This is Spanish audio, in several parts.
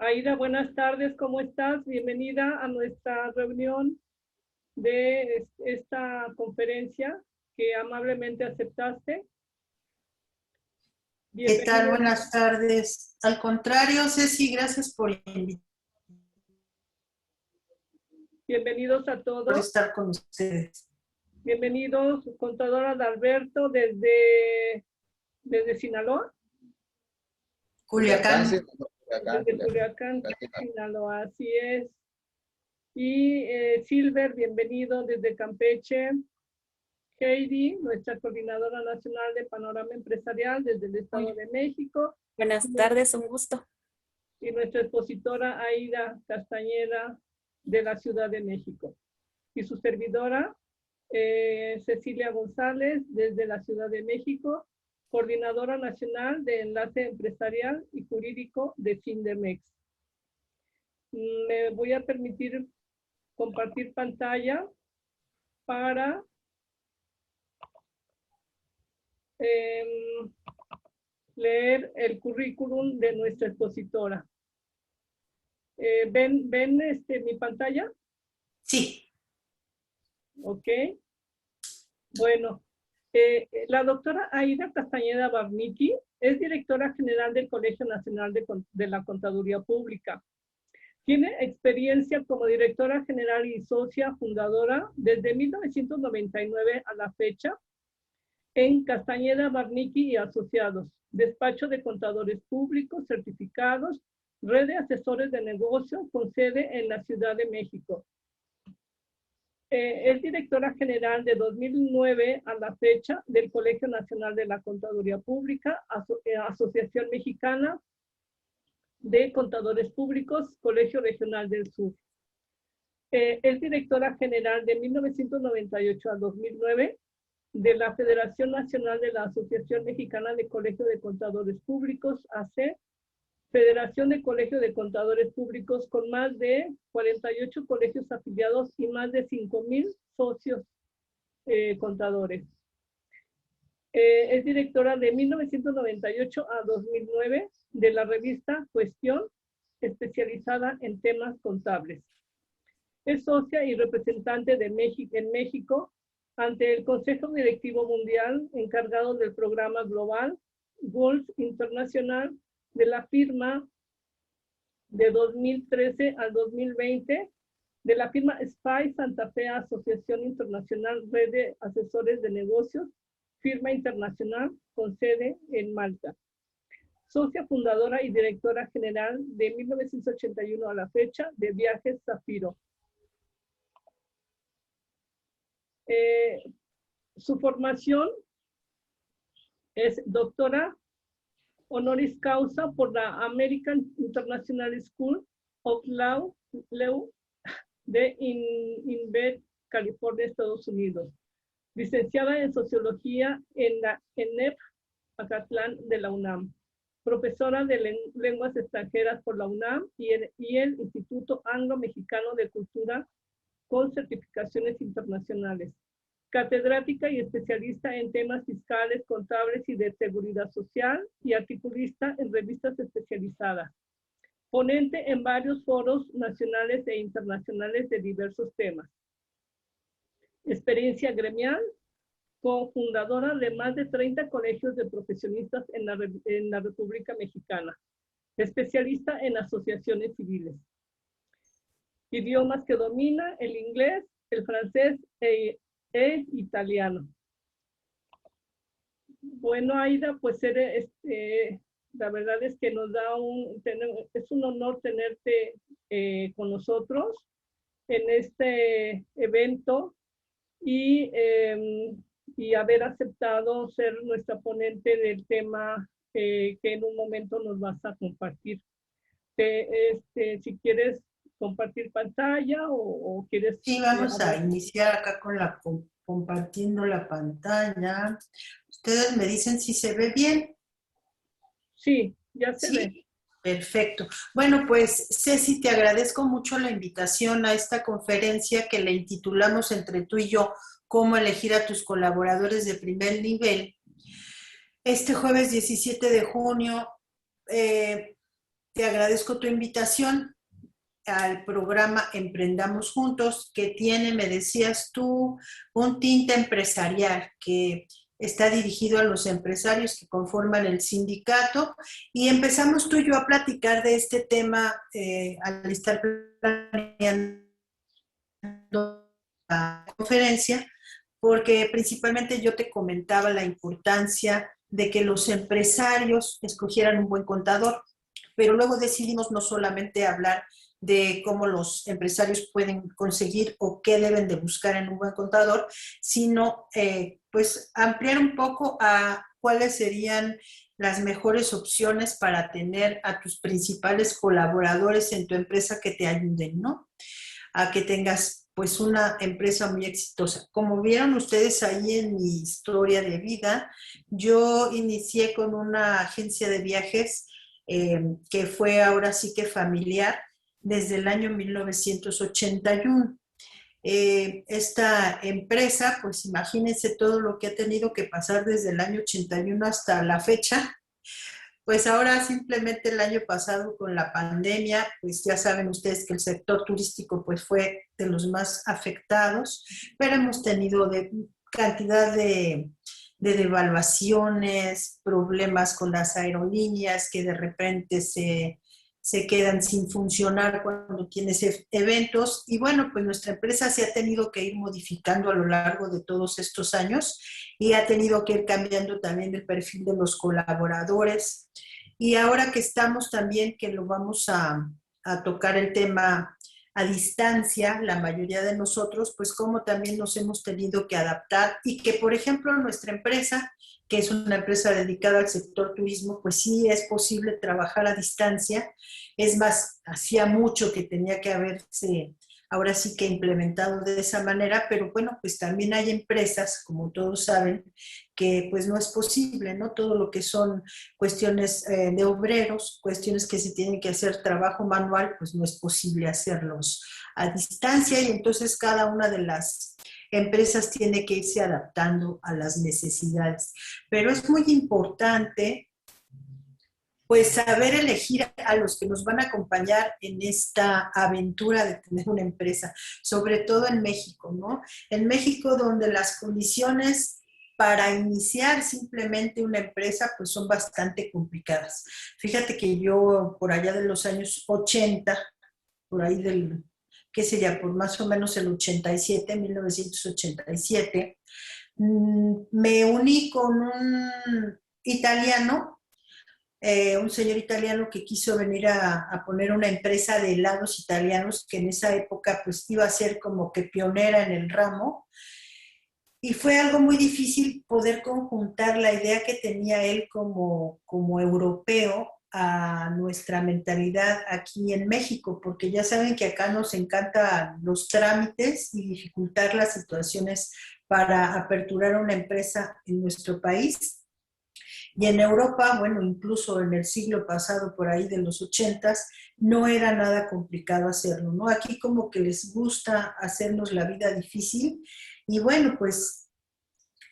Aida, buenas tardes, ¿cómo estás? Bienvenida a nuestra reunión de esta conferencia que amablemente aceptaste. ¿Qué tal? Bienvenida. Buenas tardes. Al contrario, Ceci, gracias por Bienvenidos a todos. estar con ustedes. Bienvenidos, contadora Adalberto, desde Sinaloa. Culiacán. Desde Culiacán, Sinaloa, así es. Y Silver, bienvenido desde Campeche. Heidi, nuestra coordinadora nacional de Panorama Empresarial desde el Estado de México. Buenas tardes, un gusto. Y nuestra expositora Aida Castañeda de la Ciudad de México. Y su servidora Cecilia González desde la Ciudad de México, coordinadora nacional de Enlace Empresarial y Jurídico de Findemex. Me voy a permitir compartir pantalla para leer el currículum de nuestra expositora. ¿Ven mi pantalla? Sí. Ok. Bueno, la doctora Aida Castañeda Barnicki es directora general del Colegio Nacional de la Contaduría Pública. Tiene experiencia como directora general y socia fundadora desde 1999 a la fecha en Castañeda Barnicki y Asociados, despacho de contadores públicos certificados, red de asesores de negocios con sede en la Ciudad de México. Es directora general de 2009 a la fecha del Colegio Nacional de la Contaduría Pública, Asociación Mexicana de Contadores Públicos, Colegio Regional del Sur. Es directora general de 1998 a 2009 de la Federación Nacional de la Asociación Mexicana de Colegio de Contadores Públicos, AC, Federación de Colegio de Contadores Públicos con más de 48 colegios afiliados y más de 5,000 socios contadores. Es directora de 1998 a 2009 de la revista Cuestión, especializada en temas contables. Es socia y representante de México en México ante el Consejo Directivo Mundial encargado del programa global Goals Internacional de la firma de 2013 al 2020 de la firma SPY Santa Fe Asociación Internacional Red de Asesores de Negocios, firma internacional con sede en Malta. Socia fundadora y directora general de 1981 a la fecha de Viajes Zafiro. Su formación es doctora honoris causa por la American International School of Law de Inver, California, Estados Unidos. Licenciada en Sociología en la ENEP Acatlán de la UNAM. Profesora de Lenguas Extranjeras por la UNAM y el Instituto Anglo-Mexicano de Cultura con certificaciones internacionales. Catedrática y especialista en temas fiscales, contables y de seguridad social y articulista en revistas especializadas. Ponente en varios foros nacionales e internacionales de diversos temas. Experiencia gremial, cofundadora de más de 30 colegios de profesionistas en la República Mexicana. Especialista en asociaciones civiles. Idiomas que domina: el inglés, el francés e italiano. Bueno, Aida, pues la verdad es que nos da es un honor tenerte con nosotros en este evento y haber aceptado ser nuestra ponente del tema que en un momento nos vas a compartir. Si quieres compartir pantalla o quieres... Sí, vamos a iniciar acá con compartiendo la pantalla. Ustedes me dicen si se ve bien. Sí, ya se ve. Perfecto. Bueno, pues Ceci, te agradezco mucho la invitación a esta conferencia que le intitulamos entre tú y yo, cómo elegir a tus colaboradores de primer nivel. Este jueves 17 de junio te agradezco tu invitación al programa Emprendamos Juntos, que tiene, me decías tú, un tinte empresarial que está dirigido a los empresarios que conforman el sindicato, y empezamos tú y yo a platicar de este tema al estar planeando la conferencia, porque principalmente yo te comentaba la importancia de que los empresarios escogieran un buen contador, pero luego decidimos no solamente hablar de cómo los empresarios pueden conseguir o qué deben de buscar en un buen contador, sino pues ampliar un poco a cuáles serían las mejores opciones para tener a tus principales colaboradores en tu empresa que te ayuden, ¿no? A que tengas pues una empresa muy exitosa. Como vieron ustedes ahí en mi historia de vida, yo inicié con una agencia de viajes que fue ahora sí que familiar desde el año 1981. Esta empresa, pues imagínense todo lo que ha tenido que pasar desde el año 81 hasta la fecha. Pues ahora simplemente el año pasado con la pandemia, pues ya saben ustedes que el sector turístico pues fue de los más afectados, pero hemos tenido cantidad de devaluaciones, problemas con las aerolíneas que de repente se quedan sin funcionar cuando tienes eventos, y bueno, pues nuestra empresa se ha tenido que ir modificando a lo largo de todos estos años y ha tenido que ir cambiando también el perfil de los colaboradores. Y ahora que estamos también, que lo vamos a tocar el tema a distancia, la mayoría de nosotros, pues como también nos hemos tenido que adaptar, y que, por ejemplo, nuestra empresa, que es una empresa dedicada al sector turismo, pues sí es posible trabajar a distancia. Es más, hacía mucho que tenía que haberse ahora sí que implementado de esa manera, pero bueno, pues también hay empresas, como todos saben, que pues no es posible, ¿no? Todo lo que son cuestiones de obreros, cuestiones que se tienen que hacer trabajo manual, pues no es posible hacerlos a distancia, y entonces cada una de las empresas tiene que irse adaptando a las necesidades. Pero es muy importante pues saber elegir a los que nos van a acompañar en esta aventura de tener una empresa, sobre todo en México, ¿no? En México, donde las condiciones para iniciar simplemente una empresa pues son bastante complicadas. Fíjate que yo por allá de los años 80, por ahí del, ¿qué sería? Por más o menos el 87, 1987, me uní con un italiano, un señor italiano que quiso venir a poner una empresa de helados italianos, que en esa época pues iba a ser como que pionera en el ramo, y fue algo muy difícil poder conjuntar la idea que tenía él como europeo a nuestra mentalidad aquí en México, porque ya saben que acá nos encantan los trámites y dificultar las situaciones para aperturar una empresa en nuestro país. Y en Europa, bueno, incluso en el siglo pasado, por ahí de los 80s, no era nada complicado hacerlo, ¿no? Aquí como que les gusta hacernos la vida difícil, y bueno, pues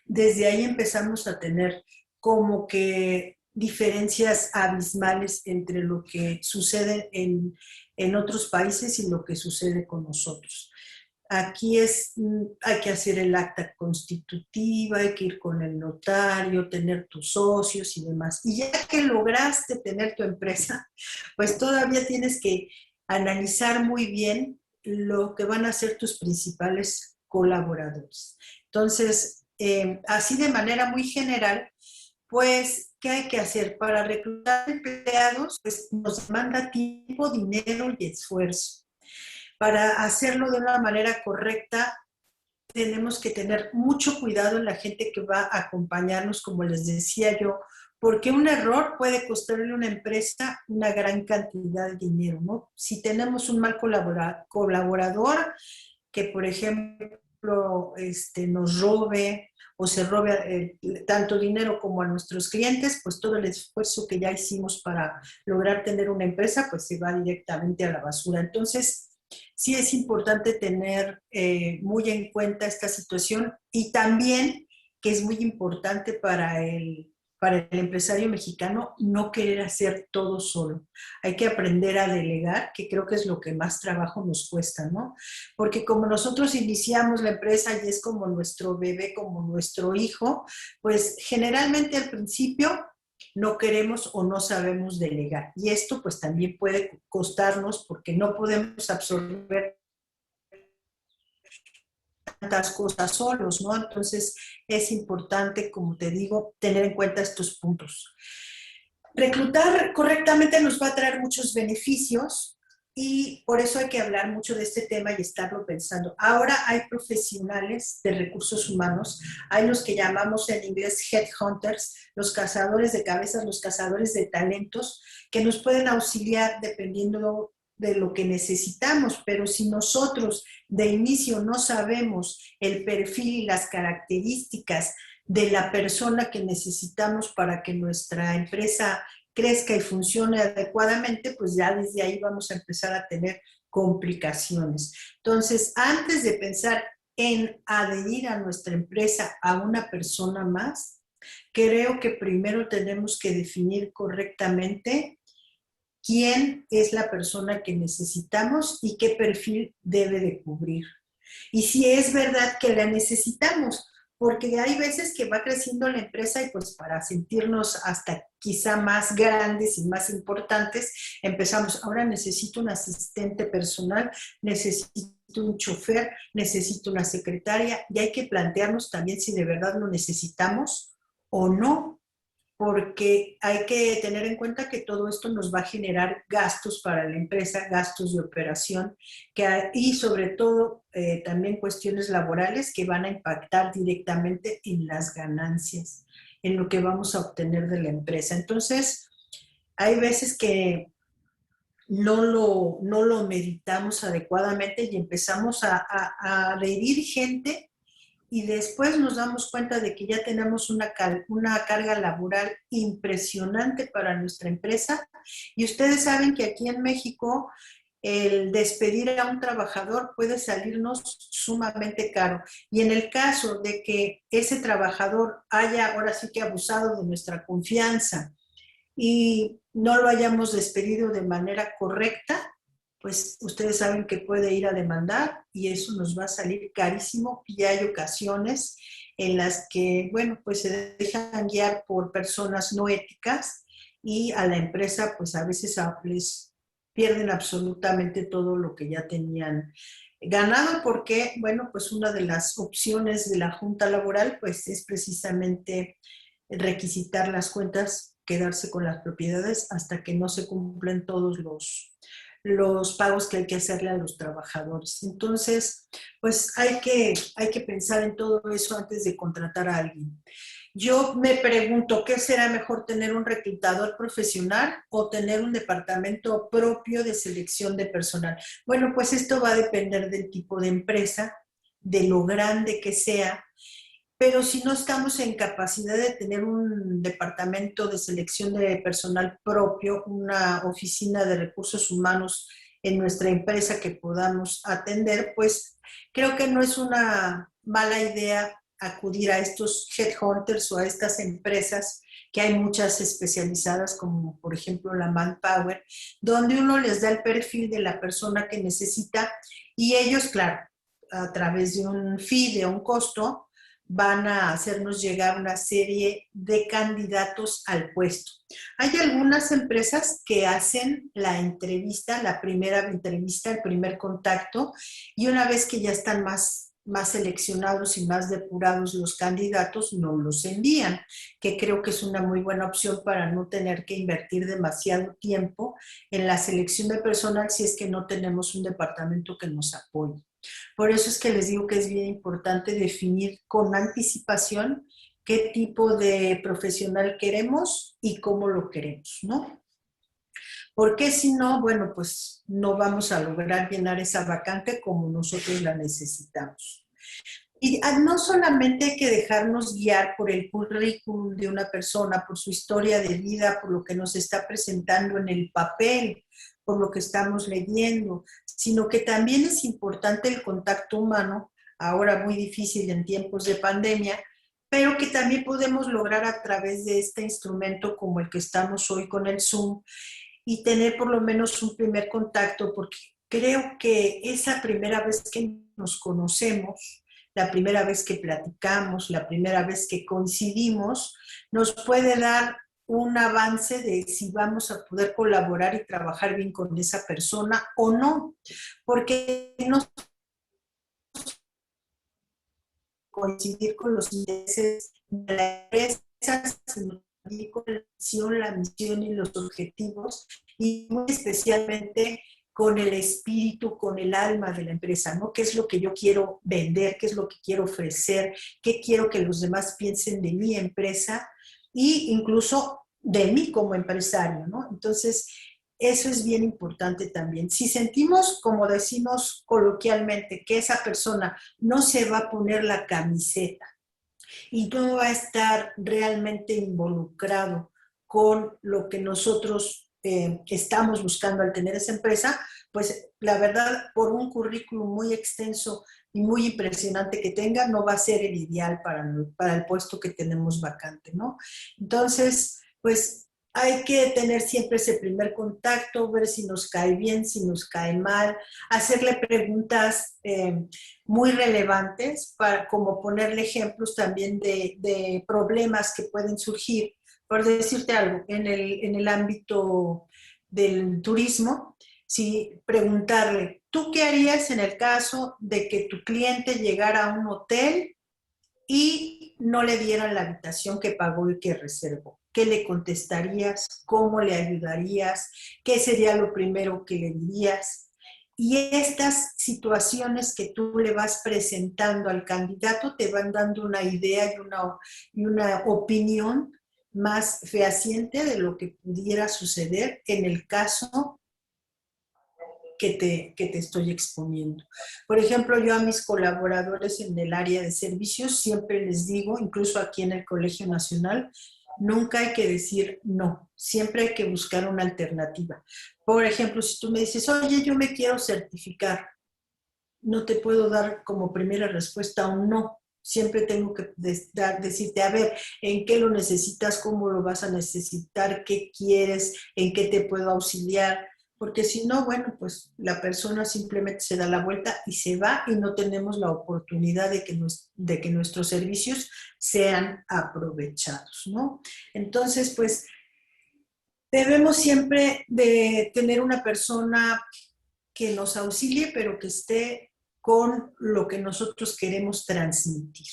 desde ahí empezamos a tener como que diferencias abismales entre lo que sucede en otros países y lo que sucede con nosotros. Aquí hay que hacer el acta constitutiva, hay que ir con el notario, tener tus socios y demás. Y ya que lograste tener tu empresa, pues todavía tienes que analizar muy bien lo que van a ser tus principales colaboradores. Entonces, así de manera muy general, pues, ¿qué hay que hacer? Para reclutar empleados, pues nos demanda tiempo, dinero y esfuerzo. Para hacerlo de una manera correcta, tenemos que tener mucho cuidado en la gente que va a acompañarnos, como les decía yo, porque un error puede costarle a una empresa una gran cantidad de dinero, ¿no? Si tenemos un mal colaborador que, por ejemplo, nos robe o se robe tanto dinero como a nuestros clientes, pues todo el esfuerzo que ya hicimos para lograr tener una empresa, pues se va directamente a la basura. Entonces, sí es importante tener muy en cuenta esta situación, y también que es muy importante para para el empresario mexicano no querer hacer todo solo. Hay que aprender a delegar, que creo que es lo que más trabajo nos cuesta, ¿no? Porque como nosotros iniciamos la empresa y es como nuestro bebé, como nuestro hijo, pues generalmente al principio no queremos o no sabemos delegar. Y esto pues también puede costarnos porque no podemos absorber tantas cosas solos, ¿no? Entonces es importante, como te digo, tener en cuenta estos puntos. Reclutar correctamente nos va a traer muchos beneficios y por eso hay que hablar mucho de este tema y estarlo pensando. Ahora hay profesionales de recursos humanos, hay los que llamamos en inglés headhunters, los cazadores de cabezas, los cazadores de talentos, que nos pueden auxiliar dependiendo de lo que necesitamos, pero si nosotros de inicio no sabemos el perfil y las características de la persona que necesitamos para que nuestra empresa crezca y funcione adecuadamente, pues ya desde ahí vamos a empezar a tener complicaciones. Entonces, antes de pensar en adherir a nuestra empresa a una persona más, creo que primero tenemos que definir correctamente quién es la persona que necesitamos y qué perfil debe de cubrir. Y si es verdad que la necesitamos, porque hay veces que va creciendo la empresa y pues para sentirnos hasta quizá más grandes y más importantes, empezamos, ahora necesito un asistente personal, necesito un chofer, necesito una secretaria, y hay que plantearnos también si de verdad lo necesitamos o no, porque hay que tener en cuenta que todo esto nos va a generar gastos para la empresa, gastos de operación y sobre todo también cuestiones laborales que van a impactar directamente en las ganancias, en lo que vamos a obtener de la empresa. Entonces, hay veces que no lo meditamos adecuadamente y empezamos a adherir gente y después nos damos cuenta de que ya tenemos una carga laboral impresionante para nuestra empresa. Y ustedes saben que aquí en México el despedir a un trabajador puede salirnos sumamente caro. Y en el caso de que ese trabajador haya ahora sí que abusado de nuestra confianza y no lo hayamos despedido de manera correcta, pues ustedes saben que puede ir a demandar y eso nos va a salir carísimo. Y hay ocasiones en las que, bueno, pues se dejan guiar por personas no éticas y a la empresa pues a veces les pierden absolutamente todo lo que ya tenían ganado porque, bueno, pues una de las opciones de la Junta Laboral pues es precisamente requisitar las cuentas, quedarse con las propiedades hasta que no se cumplen todos los pagos que hay que hacerle a los trabajadores. Entonces, pues hay que pensar en todo eso antes de contratar a alguien. Yo me pregunto, ¿qué será mejor, tener un reclutador profesional o tener un departamento propio de selección de personal? Bueno, pues esto va a depender del tipo de empresa, de lo grande que sea, pero si no estamos en capacidad de tener un departamento de selección de personal propio, una oficina de recursos humanos en nuestra empresa que podamos atender, pues creo que no es una mala idea acudir a estos headhunters o a estas empresas, que hay muchas especializadas, como por ejemplo la Manpower, donde uno les da el perfil de la persona que necesita y ellos, claro, a través de un fee, de un costo, van a hacernos llegar una serie de candidatos al puesto. Hay algunas empresas que hacen la entrevista, la primera entrevista, el primer contacto, y una vez que ya están más seleccionados y más depurados los candidatos, nos los envían, que creo que es una muy buena opción para no tener que invertir demasiado tiempo en la selección de personal si es que no tenemos un departamento que nos apoye. Por eso es que les digo que es bien importante definir con anticipación qué tipo de profesional queremos y cómo lo queremos, ¿no? Porque si no, bueno, pues no vamos a lograr llenar esa vacante como nosotros la necesitamos. Y no solamente hay que dejarnos guiar por el currículum de una persona, por su historia de vida, por lo que nos está presentando en el papel, por lo que estamos leyendo, sino que también es importante el contacto humano, ahora muy difícil en tiempos de pandemia, pero que también podemos lograr a través de este instrumento como el que estamos hoy con el Zoom y tener por lo menos un primer contacto, porque creo que esa primera vez que nos conocemos, la primera vez que platicamos, la primera vez que coincidimos, nos puede dar un avance de si vamos a poder colaborar y trabajar bien con esa persona o no, porque no coincidir con los intereses de la empresa, sino también con la misión y los objetivos, y muy especialmente con el espíritu, con el alma de la empresa, ¿no? ¿Qué es lo que yo quiero vender? ¿Qué es lo que quiero ofrecer? ¿Qué quiero que los demás piensen de mi empresa? Y incluso de mí como empresario, ¿no? Entonces, eso es bien importante también. Si sentimos, como decimos coloquialmente, que esa persona no se va a poner la camiseta y no va a estar realmente involucrado con lo que nosotros estamos buscando al tener esa empresa, pues la verdad, por un currículum muy extenso y muy impresionante que tenga, no va a ser el ideal para el puesto que tenemos vacante, ¿no? Entonces, pues hay que tener siempre ese primer contacto, ver si nos cae bien, si nos cae mal, hacerle preguntas muy relevantes, para como ponerle ejemplos también de problemas que pueden surgir. Por decirte algo, en el ámbito del turismo, si preguntarle, ¿tú qué harías en el caso de que tu cliente llegara a un hotel y no le dieran la habitación que pagó y que reservó? ¿Qué le contestarías? ¿Cómo le ayudarías? ¿Qué sería lo primero que le dirías? Y estas situaciones que tú le vas presentando al candidato te van dando una idea y una opinión más fehaciente de lo que pudiera suceder en el caso que te estoy exponiendo. Por ejemplo, yo a mis colaboradores en el área de servicios siempre les digo, incluso aquí en el Colegio Nacional, nunca hay que decir no, siempre hay que buscar una alternativa. Por ejemplo, si tú me dices, oye, yo me quiero certificar, no te puedo dar como primera respuesta un no. Siempre tengo que decirte, a ver, ¿en qué lo necesitas? ¿Cómo lo vas a necesitar? ¿Qué quieres? ¿En qué te puedo auxiliar? Porque si no, bueno, pues la persona simplemente se da la vuelta y se va y no tenemos la oportunidad de que nuestros servicios sean aprovechados, ¿no? Entonces, pues debemos siempre de tener una persona que nos auxilie, pero que esté con lo que nosotros queremos transmitir.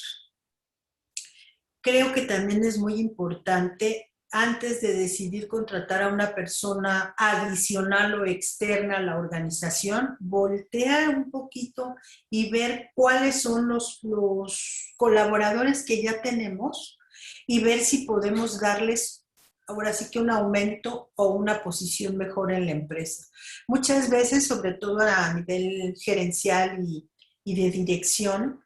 Creo que también es muy importante, antes de decidir contratar a una persona adicional o externa a la organización, voltear un poquito y ver cuáles son los colaboradores que ya tenemos y ver si podemos darles ahora sí que un aumento o una posición mejor en la empresa. Muchas veces, sobre todo a nivel gerencial y de dirección,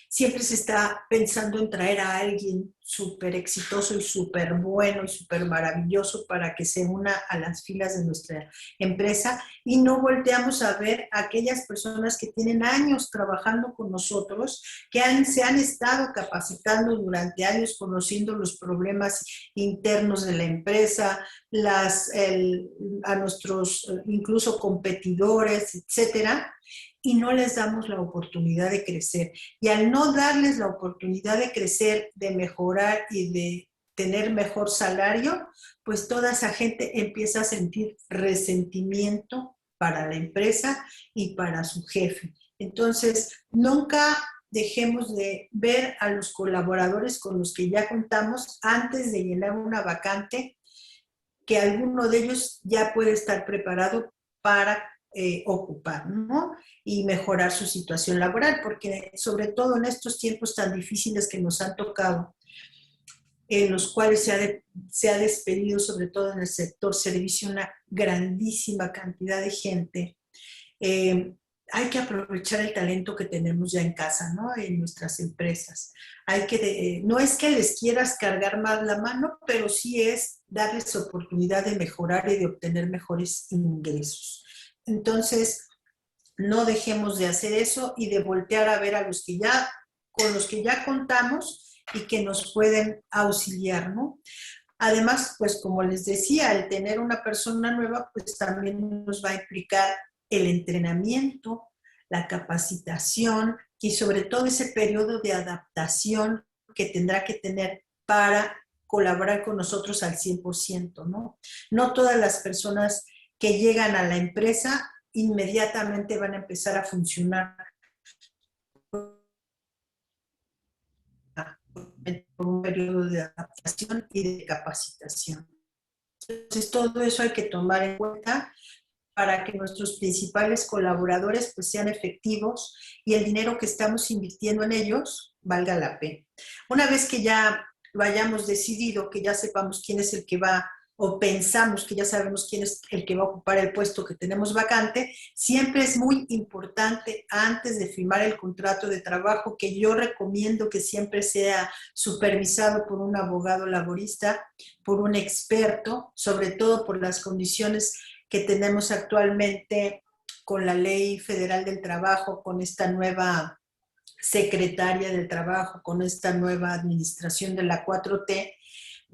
siempre se está pensando en traer a alguien súper exitoso y súper bueno y súper maravilloso para que se una a las filas de nuestra empresa y no volteamos a ver a aquellas personas que tienen años trabajando con nosotros, que se han estado capacitando durante años, conociendo los problemas internos de la empresa, a nuestros incluso competidores, etcétera, y no les damos la oportunidad de crecer. Y al no darles la oportunidad de crecer, de mejorar y de tener mejor salario, pues toda esa gente empieza a sentir resentimiento para la empresa y para su jefe. Entonces, nunca dejemos de ver a los colaboradores con los que ya contamos antes de llenar una vacante, que alguno de ellos ya puede estar preparado para ocupar, ¿no? Y mejorar su situación laboral, porque sobre todo en estos tiempos tan difíciles que nos han tocado, en los cuales se ha despedido, sobre todo en el sector servicio, una grandísima cantidad de gente. Hay que aprovechar el talento que tenemos ya en casa, ¿no? En nuestras empresas. No es que les quieras cargar más la mano, pero sí es darles oportunidad de mejorar y de obtener mejores ingresos. Entonces, no dejemos de hacer eso y de voltear a ver a con los que ya contamos y que nos pueden auxiliar, ¿no? Además, pues como les decía, el tener una persona nueva, pues también nos va a implicar el entrenamiento, la capacitación y sobre todo ese periodo de adaptación que tendrá que tener para colaborar con nosotros al 100%, ¿no? No todas las personas que llegan a la empresa inmediatamente van a empezar a funcionar por un periodo de adaptación y de capacitación. Entonces, todo eso hay que tomar en cuenta para que nuestros principales colaboradores pues sean efectivos y el dinero que estamos invirtiendo en ellos valga la pena. Una vez que ya lo hayamos decidido, que ya sepamos quién es el que va, o pensamos que ya sabemos quién es el que va a ocupar el puesto que tenemos vacante, siempre es muy importante antes de firmar el contrato de trabajo, que yo recomiendo que siempre sea supervisado por un abogado laborista, por un experto, sobre todo por las condiciones que tenemos actualmente con la Ley Federal del Trabajo, con esta nueva secretaria del Trabajo, con esta nueva administración de la 4T,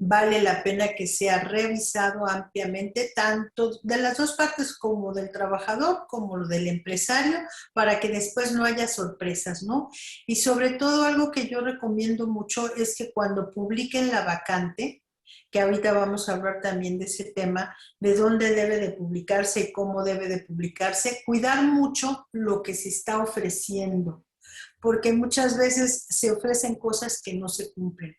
vale la pena que sea revisado ampliamente, tanto de las dos partes, como del trabajador como del empresario, para que después no haya sorpresas, ¿no? Y sobre todo algo que yo recomiendo mucho es que cuando publiquen la vacante, que ahorita vamos a hablar también de ese tema, de dónde debe de publicarse y cómo debe de publicarse, cuidar mucho lo que se está ofreciendo, porque muchas veces se ofrecen cosas que no se cumplen.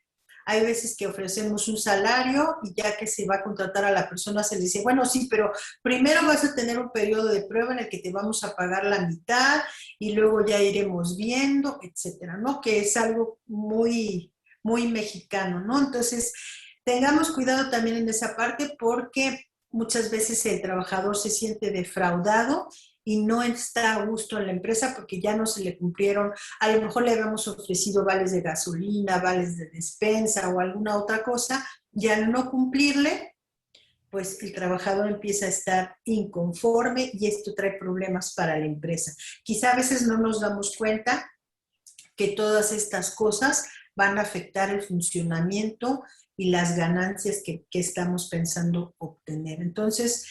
Hay veces que ofrecemos un salario y ya que se va a contratar a la persona se le dice, bueno, sí, pero primero vas a tener un periodo de prueba en el que te vamos a pagar la mitad y luego ya iremos viendo, etcétera, ¿no? Que es algo muy, muy mexicano, ¿no? Entonces, tengamos cuidado también en esa parte porque muchas veces el trabajador se siente defraudado y no está a gusto en la empresa porque ya no se le cumplieron, a lo mejor le habíamos ofrecido vales de gasolina, vales de despensa o alguna otra cosa, y al no cumplirle, pues el trabajador empieza a estar inconforme y esto trae problemas para la empresa. Quizá a veces no nos damos cuenta que todas estas cosas van a afectar el funcionamiento y las ganancias que estamos pensando obtener. Entonces,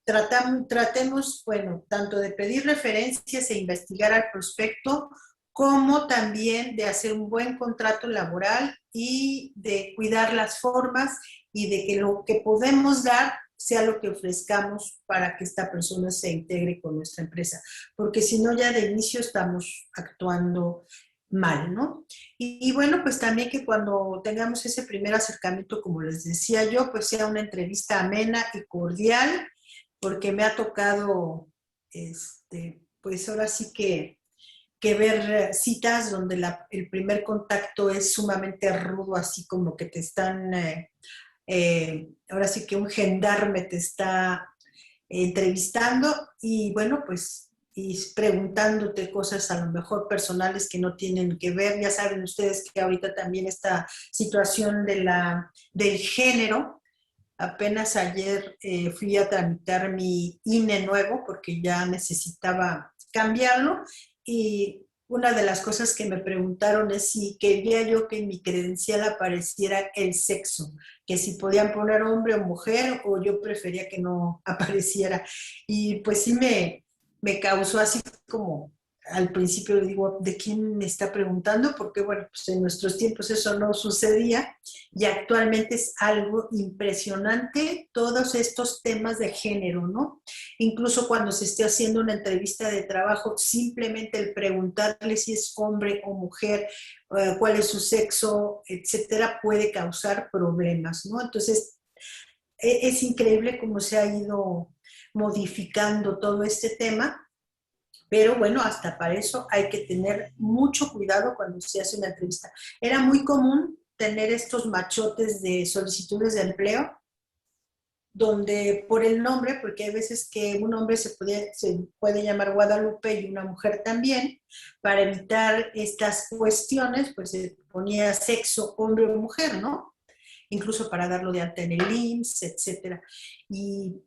tratemos, bueno, tanto de pedir referencias e investigar al prospecto, como también de hacer un buen contrato laboral y de cuidar las formas y de que lo que podemos dar sea lo que ofrezcamos para que esta persona se integre con nuestra empresa, porque si no ya de inicio estamos actuando mal, ¿no? Y bueno, pues también que cuando tengamos ese primer acercamiento, como les decía yo, pues sea una entrevista amena y cordial, porque me ha tocado, pues ahora sí que ver citas donde el primer contacto es sumamente rudo, así como que te están, ahora sí que un gendarme te está entrevistando y bueno, pues y preguntándote cosas a lo mejor personales que no tienen que ver. Ya saben ustedes que ahorita también esta situación del género, apenas ayer fui a tramitar mi INE nuevo porque ya necesitaba cambiarlo y una de las cosas que me preguntaron es si quería yo que en mi credencial apareciera el sexo, que si podían poner hombre o mujer o yo prefería que no apareciera. Y pues sí me causó así como, al principio le digo, ¿de quién me está preguntando? Porque bueno, pues en nuestros tiempos eso no sucedía y actualmente es algo impresionante todos estos temas de género, ¿no? Incluso cuando se esté haciendo una entrevista de trabajo, simplemente el preguntarle si es hombre o mujer, cuál es su sexo, etcétera, puede causar problemas, ¿no? Entonces, es increíble cómo se ha ido modificando todo este tema. Pero bueno, hasta para eso hay que tener mucho cuidado cuando se hace una entrevista. Era muy común tener estos machotes de solicitudes de empleo, donde por el nombre, porque hay veces que un hombre se puede llamar Guadalupe y una mujer también, para evitar estas cuestiones, pues se ponía sexo, hombre o mujer, ¿no? Incluso para darlo de alta en el IMSS, etcétera. Y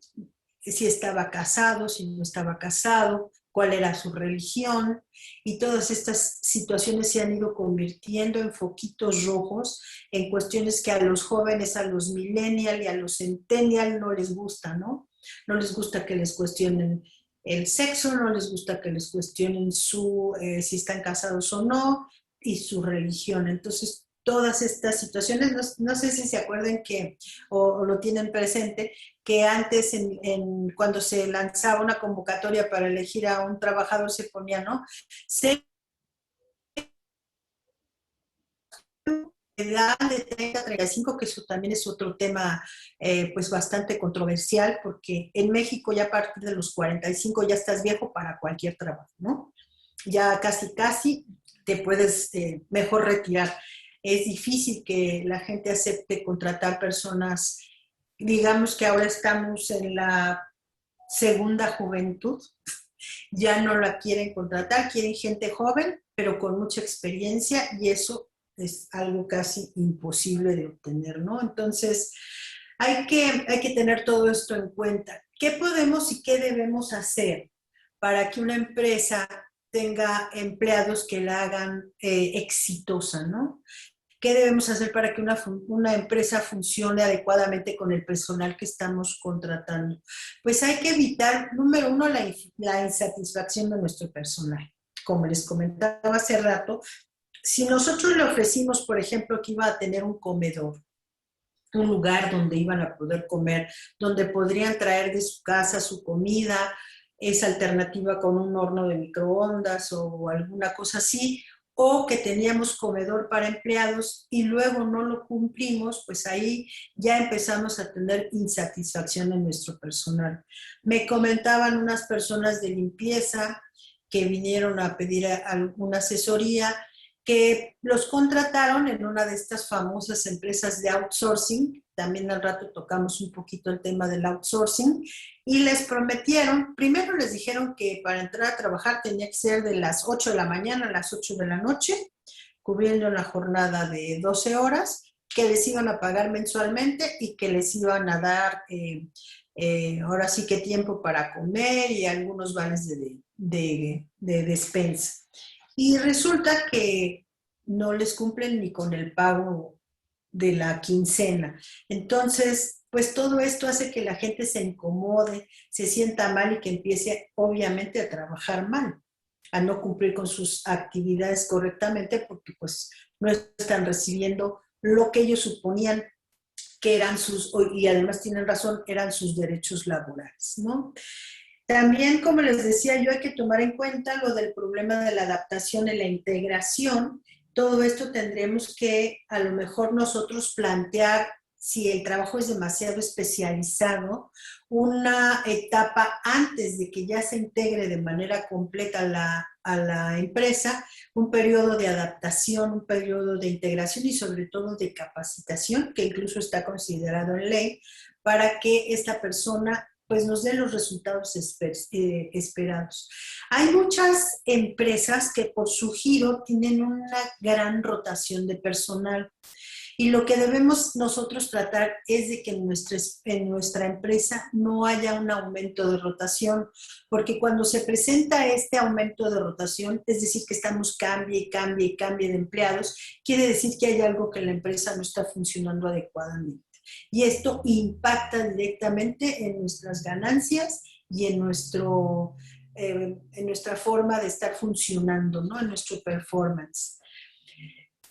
si estaba casado, si no estaba casado, cuál era su religión, y todas estas situaciones se han ido convirtiendo en foquitos rojos, en cuestiones que a los jóvenes, a los millennials y a los centennials no les gusta, ¿no? No les gusta que les cuestionen el sexo, no les gusta que les cuestionen si están casados o no, y su religión. Entonces, todas estas situaciones, no sé si se acuerdan o lo tienen presente, que antes cuando se lanzaba una convocatoria para elegir a un trabajador se ponía, ¿no? Edad de 30 a 35, que eso también es otro tema pues bastante controversial, porque en México ya a partir de los 45 ya estás viejo para cualquier trabajo, ¿no? Ya casi te puedes mejor retirar. Es difícil que la gente acepte contratar personas, digamos que ahora estamos en la segunda juventud, ya no la quieren contratar, quieren gente joven, pero con mucha experiencia, y eso es algo casi imposible de obtener, ¿no? Entonces, hay que tener todo esto en cuenta. ¿Qué podemos y qué debemos hacer para que una empresa tenga empleados que la hagan exitosa, ¿no? ¿Qué debemos hacer para que una empresa funcione adecuadamente con el personal que estamos contratando? Pues hay que evitar, número uno, la insatisfacción de nuestro personal. Como les comentaba hace rato, si nosotros le ofrecimos, por ejemplo, que iba a tener un comedor, un lugar donde iban a poder comer, donde podrían traer de su casa su comida, esa alternativa con un horno de microondas o alguna cosa así, o que teníamos comedor para empleados y luego no lo cumplimos, pues ahí ya empezamos a tener insatisfacción en nuestro personal. Me comentaban unas personas de limpieza que vinieron a pedir alguna asesoría, que los contrataron en una de estas famosas empresas de outsourcing. También al rato tocamos un poquito el tema del outsourcing, y les prometieron, primero les dijeron que para entrar a trabajar tenía que ser de las 8 de la mañana a las 8 de la noche, cubriendo la jornada de 12 horas, que les iban a pagar mensualmente y que les iban a dar ahora sí que tiempo para comer y algunos vales de despensa. Y resulta que no les cumplen ni con el pago de la quincena. Entonces, pues todo esto hace que la gente se incomode, se sienta mal y que empiece obviamente a trabajar mal, a no cumplir con sus actividades correctamente, porque pues no están recibiendo lo que ellos suponían que eran y además tienen razón, eran sus derechos laborales, ¿no? También, como les decía yo, hay que tomar en cuenta lo del problema de la adaptación y la integración. Todo esto tendremos que, a lo mejor nosotros plantear, si el trabajo es demasiado especializado, una etapa antes de que ya se integre de manera completa a la empresa, un periodo de adaptación, un periodo de integración y sobre todo de capacitación, que incluso está considerado en ley, para que esta persona pues nos dé los resultados esperados. Hay muchas empresas que por su giro tienen una gran rotación de personal, y lo que debemos nosotros tratar es de que en nuestra empresa no haya un aumento de rotación, porque cuando se presenta este aumento de rotación, es decir, que estamos cambie de empleados, quiere decir que hay algo que la empresa no está funcionando adecuadamente. Y esto impacta directamente en nuestras ganancias y en nuestra forma de estar funcionando, ¿no? En nuestro performance.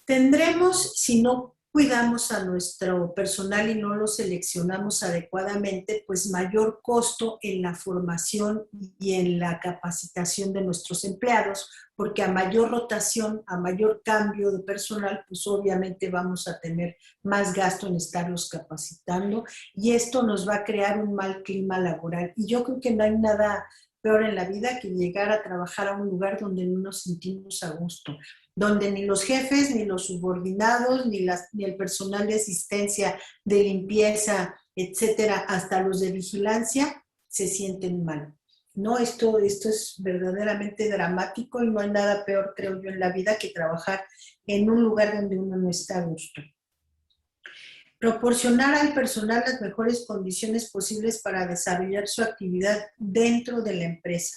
Tendremos, si no cuidamos a nuestro personal y no lo seleccionamos adecuadamente, pues mayor costo en la formación y en la capacitación de nuestros empleados, porque a mayor rotación, a mayor cambio de personal, pues obviamente vamos a tener más gasto en estarlos capacitando, y esto nos va a crear un mal clima laboral. Y yo creo que no hay nada peor en la vida que llegar a trabajar a un lugar donde no nos sentimos a gusto, donde ni los jefes, ni los subordinados, ni el personal de asistencia, de limpieza, etcétera, hasta los de vigilancia, se sienten mal. No, esto es verdaderamente dramático, y no hay nada peor, creo yo, en la vida que trabajar en un lugar donde uno no está a gusto. Proporcionar al personal las mejores condiciones posibles para desarrollar su actividad dentro de la empresa.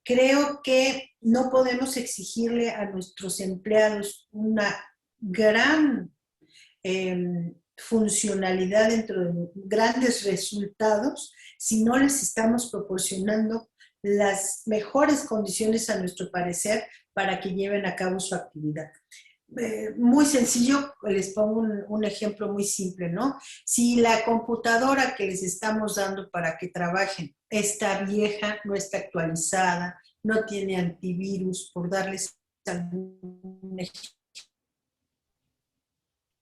creo que no podemos exigirle a nuestros empleados una gran funcionalidad dentro de los grandes resultados si no les estamos proporcionando las mejores condiciones a nuestro parecer para que lleven a cabo su actividad. Muy sencillo, les pongo un ejemplo muy simple, ¿no? Si la computadora que les estamos dando para que trabajen está vieja, no está actualizada, no tiene antivirus, por darles algún ejemplo,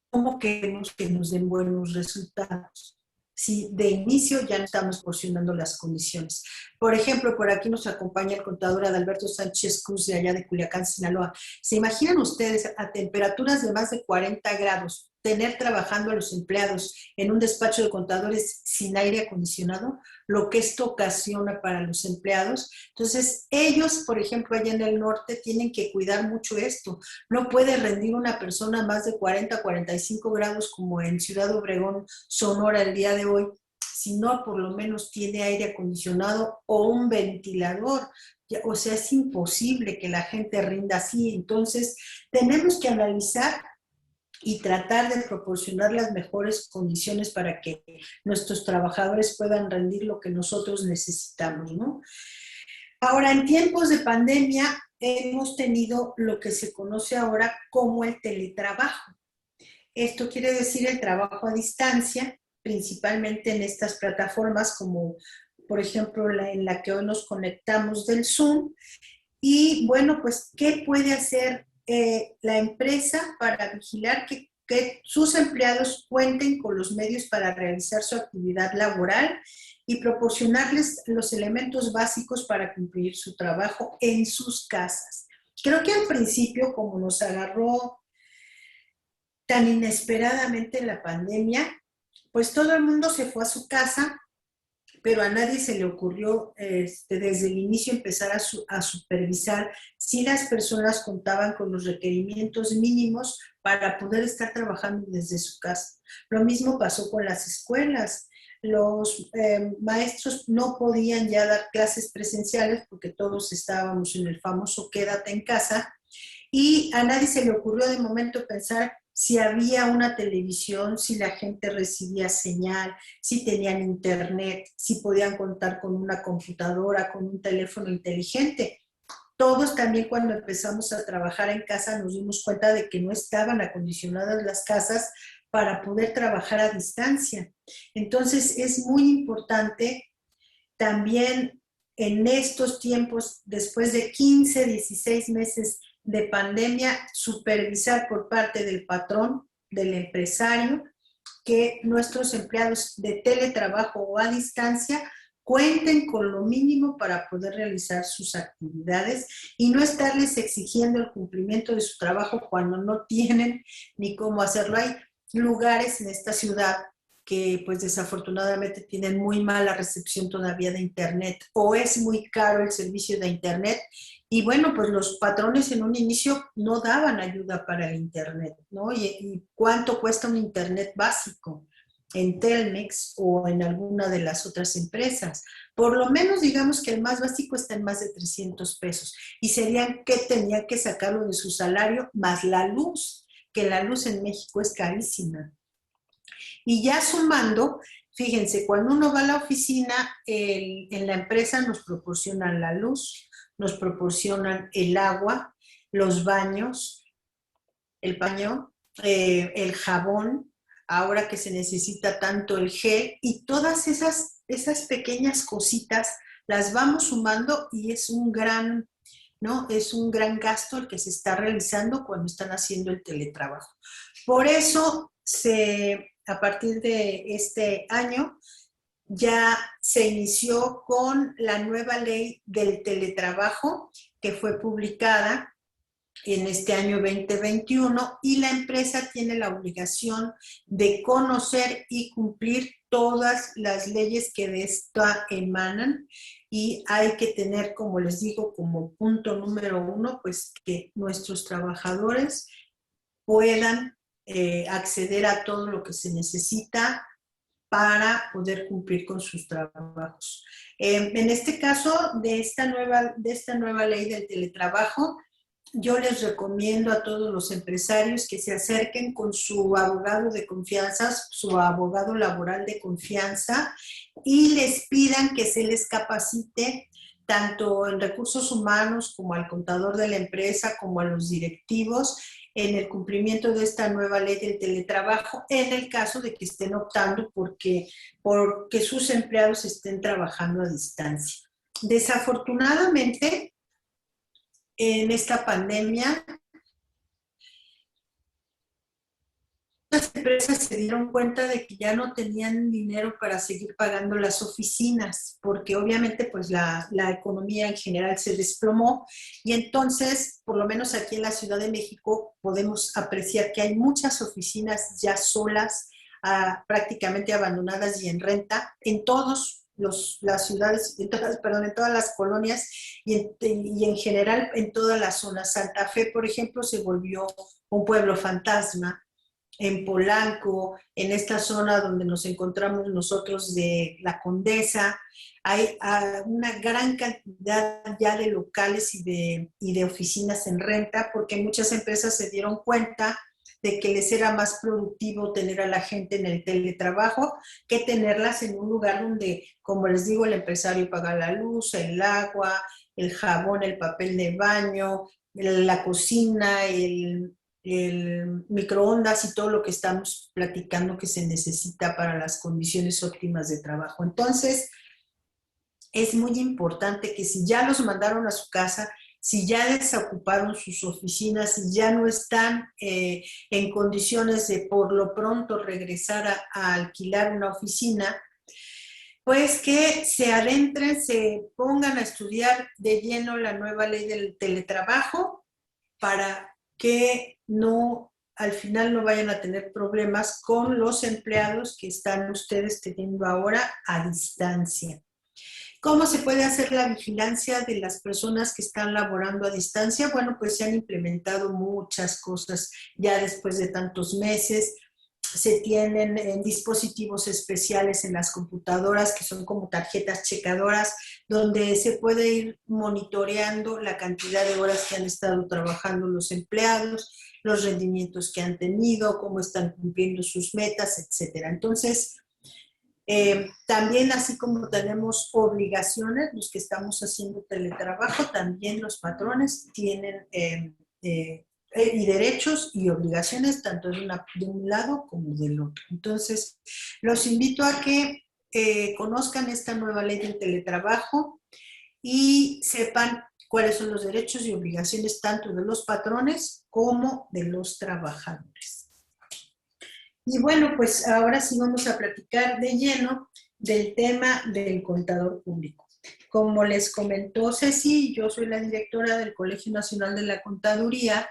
¿cómo queremos que nos den buenos resultados? Si de inicio ya no estamos proporcionando las condiciones. Por ejemplo, por aquí nos acompaña el contador Adalberto Sánchez Cruz de allá de Culiacán, Sinaloa. ¿Se imaginan ustedes a temperaturas de más de 40 grados tener trabajando a los empleados en un despacho de contadores sin aire acondicionado? Lo que esto ocasiona para los empleados. Entonces, ellos, por ejemplo, allá en el norte, tienen que cuidar mucho esto. No puede rendir una persona más de 40, 45 grados como en Ciudad Obregón, Sonora, el día de hoy, si no por lo menos tiene aire acondicionado o un ventilador. O sea, es imposible que la gente rinda así. Entonces, tenemos que analizar y tratar de proporcionar las mejores condiciones para que nuestros trabajadores puedan rendir lo que nosotros necesitamos, ¿no? Ahora, en tiempos de pandemia, hemos tenido lo que se conoce ahora como el teletrabajo. Esto quiere decir el trabajo a distancia, principalmente en estas plataformas como, por ejemplo, en la que hoy nos conectamos del Zoom. Y bueno, pues, ¿qué puede hacer la empresa para vigilar que sus empleados cuenten con los medios para realizar su actividad laboral y proporcionarles los elementos básicos para cumplir su trabajo en sus casas? Creo que al principio, como nos agarró tan inesperadamente la pandemia, pues todo el mundo se fue a su casa, pero a nadie se le ocurrió desde el inicio empezar a supervisar si las personas contaban con los requerimientos mínimos para poder estar trabajando desde su casa. Lo mismo pasó con las escuelas. Los maestros no podían ya dar clases presenciales porque todos estábamos en el famoso quédate en casa, y a nadie se le ocurrió de momento pensar si había una televisión, si la gente recibía señal, si tenían internet, si podían contar con una computadora, con un teléfono inteligente. Todos también cuando empezamos a trabajar en casa nos dimos cuenta de que no estaban acondicionadas las casas para poder trabajar a distancia. Entonces es muy importante también en estos tiempos, después de 15, 16 meses de pandemia, supervisar por parte del patrón, del empresario, que nuestros empleados de teletrabajo o a distancia cuenten con lo mínimo para poder realizar sus actividades y no estarles exigiendo el cumplimiento de su trabajo cuando no tienen ni cómo hacerlo. Hay lugares en esta ciudad que pues desafortunadamente tienen muy mala recepción todavía de internet o es muy caro el servicio de internet. Y bueno, pues los patrones en un inicio no daban ayuda para el internet, ¿no? ¿Y cuánto cuesta un internet básico en Telmex o en alguna de las otras empresas? Por lo menos digamos que el más básico está en más de 300 pesos. Y serían que tenían que sacarlo de su salario más la luz, que la luz en México es carísima. Y ya sumando, fíjense, cuando uno va a la oficina, en la empresa nos proporcionan la luz, nos proporcionan el agua, los baños, el paño, el jabón, ahora que se necesita tanto el gel, y todas esas pequeñas cositas las vamos sumando y es un gran, ¿no? Es un gran gasto el que se está realizando cuando están haciendo el teletrabajo. Por eso a partir de este año ya se inició con la nueva ley del teletrabajo que fue publicada en este año 2021 y la empresa tiene la obligación de conocer y cumplir todas las leyes que de esta emanan y hay que tener, como les digo, como punto número 1, pues que nuestros trabajadores puedan acceder a todo lo que se necesita para poder cumplir con sus trabajos. En este caso, de esta nueva ley del teletrabajo, yo les recomiendo a todos los empresarios que se acerquen con su abogado de confianza, su abogado laboral de confianza, y les pidan que se les capacite tanto en recursos humanos como al contador de la empresa, como a los directivos, en el cumplimiento de esta nueva ley del teletrabajo, en el caso de que estén optando porque sus empleados estén trabajando a distancia. Desafortunadamente, en esta pandemia, las empresas se dieron cuenta de que ya no tenían dinero para seguir pagando las oficinas, porque obviamente pues la economía en general se desplomó, y entonces, por lo menos aquí en la Ciudad de México, podemos apreciar que hay muchas oficinas ya solas, prácticamente abandonadas y en renta, en todas las ciudades, en todas las colonias y en general en toda la zona. Santa Fe, por ejemplo, se volvió un pueblo fantasma. En Polanco, en esta zona donde nos encontramos nosotros de la Condesa, hay una gran cantidad ya de locales y de oficinas en renta, porque muchas empresas se dieron cuenta de que les era más productivo tener a la gente en el teletrabajo que tenerlas en un lugar donde, como les digo, el empresario paga la luz, el agua, el jabón, el papel de baño, la cocina, el microondas y todo lo que estamos platicando que se necesita para las condiciones óptimas de trabajo. Entonces, es muy importante que si ya los mandaron a su casa, si ya desocuparon sus oficinas, si ya no están en condiciones de por lo pronto regresar a alquilar una oficina, pues que se adentren, se pongan a estudiar de lleno la nueva ley del teletrabajo para que al final no vayan a tener problemas con los empleados que están ustedes teniendo ahora a distancia. ¿Cómo se puede hacer la vigilancia de las personas que están laborando a distancia? Bueno, pues se han implementado muchas cosas ya después de tantos meses. Se tienen dispositivos especiales en las computadoras que son como tarjetas checadoras, donde se puede ir monitoreando la cantidad de horas que han estado trabajando los empleados, los rendimientos que han tenido, cómo están cumpliendo sus metas, etcétera. Entonces, también así como tenemos obligaciones, los que estamos haciendo teletrabajo, también los patrones tienen y derechos y obligaciones tanto de un lado como del otro. Entonces, los invito a que conozcan esta nueva ley del teletrabajo y sepan cuáles son los derechos y obligaciones tanto de los patrones como de los trabajadores. Y bueno, pues ahora sí vamos a platicar de lleno del tema del contador público. Como les comentó Ceci, yo soy la directora del Colegio Nacional de la Contaduría.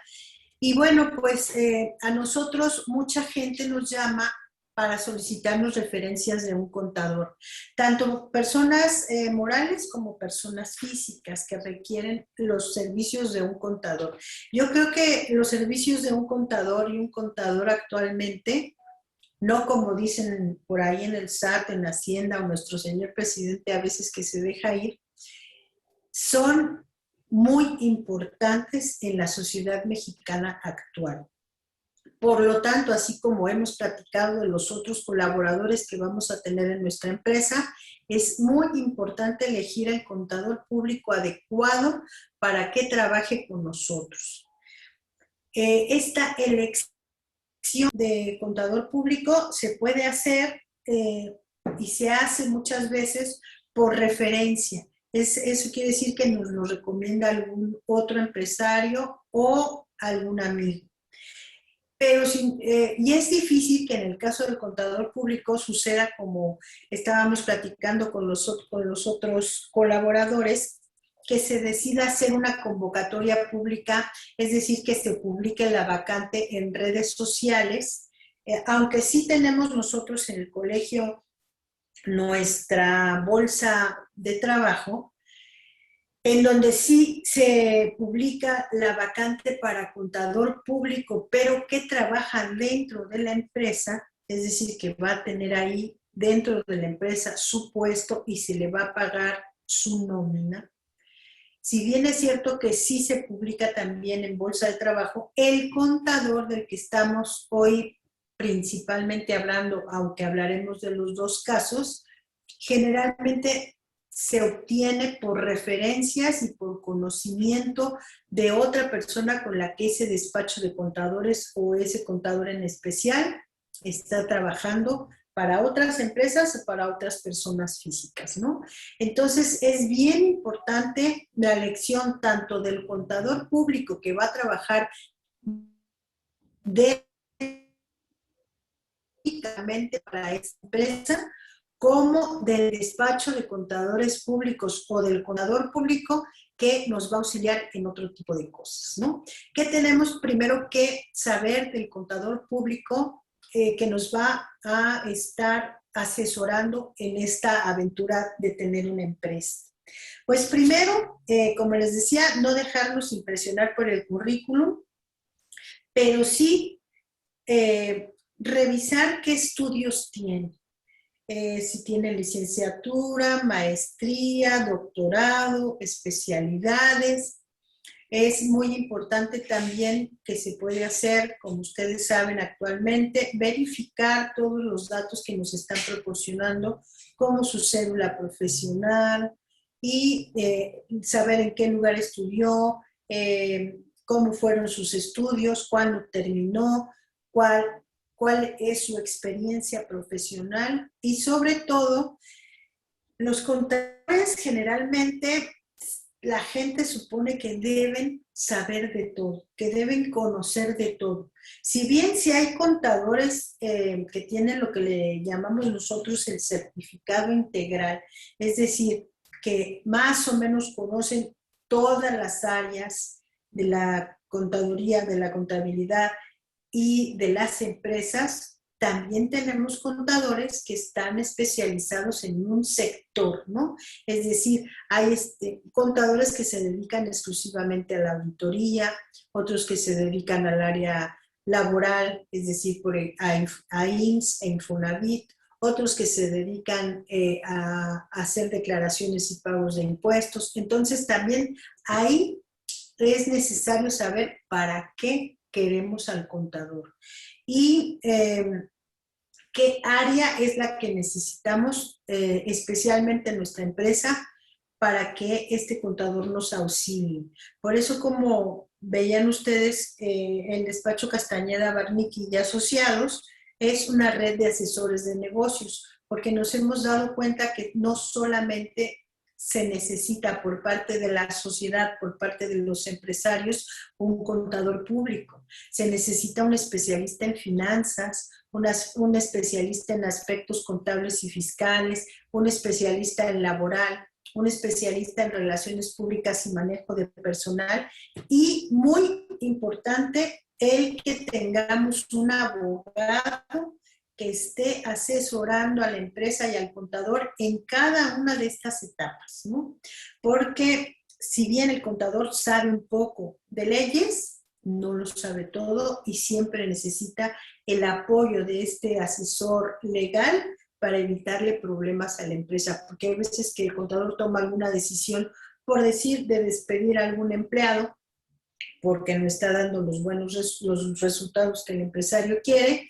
Y bueno, pues a nosotros mucha gente nos llama para solicitarnos referencias de un contador, tanto personas morales como personas físicas que requieren los servicios de un contador. Yo creo que los servicios de un contador y un contador actualmente, no como dicen por ahí en el SAT, en Hacienda o nuestro señor presidente a veces que se deja ir, son muy importantes en la sociedad mexicana actual. Por lo tanto, así como hemos platicado de los otros colaboradores que vamos a tener en nuestra empresa, es muy importante elegir el contador público adecuado para que trabaje con nosotros. Esta elección de contador público se puede hacer y se hace muchas veces por referencia. Eso quiere decir que nos lo recomienda algún otro empresario o algún amigo. Pero y es difícil que en el caso del contador público suceda como estábamos platicando con los otros colaboradores, que se decida hacer una convocatoria pública, es decir, que se publique la vacante en redes sociales, aunque sí tenemos nosotros en el colegio nuestra bolsa de trabajo, en donde sí se publica la vacante para contador público, pero que trabaja dentro de la empresa, es decir, que va a tener ahí dentro de la empresa su puesto y se le va a pagar su nómina. Si bien es cierto que sí se publica también en Bolsa de Trabajo, el contador del que estamos hoy principalmente hablando, aunque hablaremos de los dos casos, generalmente se obtiene por referencias y por conocimiento de otra persona con la que ese despacho de contadores o ese contador en especial está trabajando para otras empresas o para otras personas físicas, ¿no? Entonces, es bien importante la elección tanto del contador público que va a trabajar directamente para esta empresa, como del despacho de contadores públicos o del contador público que nos va a auxiliar en otro tipo de cosas, ¿no? ¿Qué tenemos primero que saber del contador público que nos va a estar asesorando en esta aventura de tener una empresa? Pues primero, como les decía, no dejarnos impresionar por el currículum, pero sí revisar qué estudios tiene. Si tiene licenciatura, maestría, doctorado, especialidades. Es muy importante también que se puede hacer, como ustedes saben actualmente, verificar todos los datos que nos están proporcionando, como su cédula profesional y saber en qué lugar estudió, cómo fueron sus estudios, cuándo terminó, cuál es su experiencia profesional y sobre todo, los contadores generalmente la gente supone que deben saber de todo, que deben conocer de todo. Si bien si hay contadores que tienen lo que le llamamos nosotros el certificado integral, es decir, que más o menos conocen todas las áreas de la contaduría, de la contabilidad y de las empresas, también tenemos contadores que están especializados en un sector, ¿no? Es decir, hay contadores que se dedican exclusivamente a la auditoría, otros que se dedican al área laboral, es decir, a IMSS e Infonavit, otros que se dedican a hacer declaraciones y pagos de impuestos. Entonces, también ahí es necesario saber para qué queremos al contador y qué área es la que necesitamos, especialmente en nuestra empresa, para que este contador nos auxilie. Por eso, como veían ustedes, el despacho Castañeda, Barnicky y Asociados es una red de asesores de negocios, porque nos hemos dado cuenta que no solamente se necesita por parte de la sociedad, por parte de los empresarios, un contador público. Se necesita un especialista en finanzas, un especialista en aspectos contables y fiscales, un especialista en laboral, un especialista en relaciones públicas y manejo de personal y, muy importante, el que tengamos un abogado que esté asesorando a la empresa y al contador en cada una de estas etapas, ¿no? Porque si bien el contador sabe un poco de leyes, no lo sabe todo y siempre necesita el apoyo de este asesor legal para evitarle problemas a la empresa, porque hay veces que el contador toma alguna decisión, por decir, de despedir a algún empleado porque no está dando los resultados que el empresario quiere,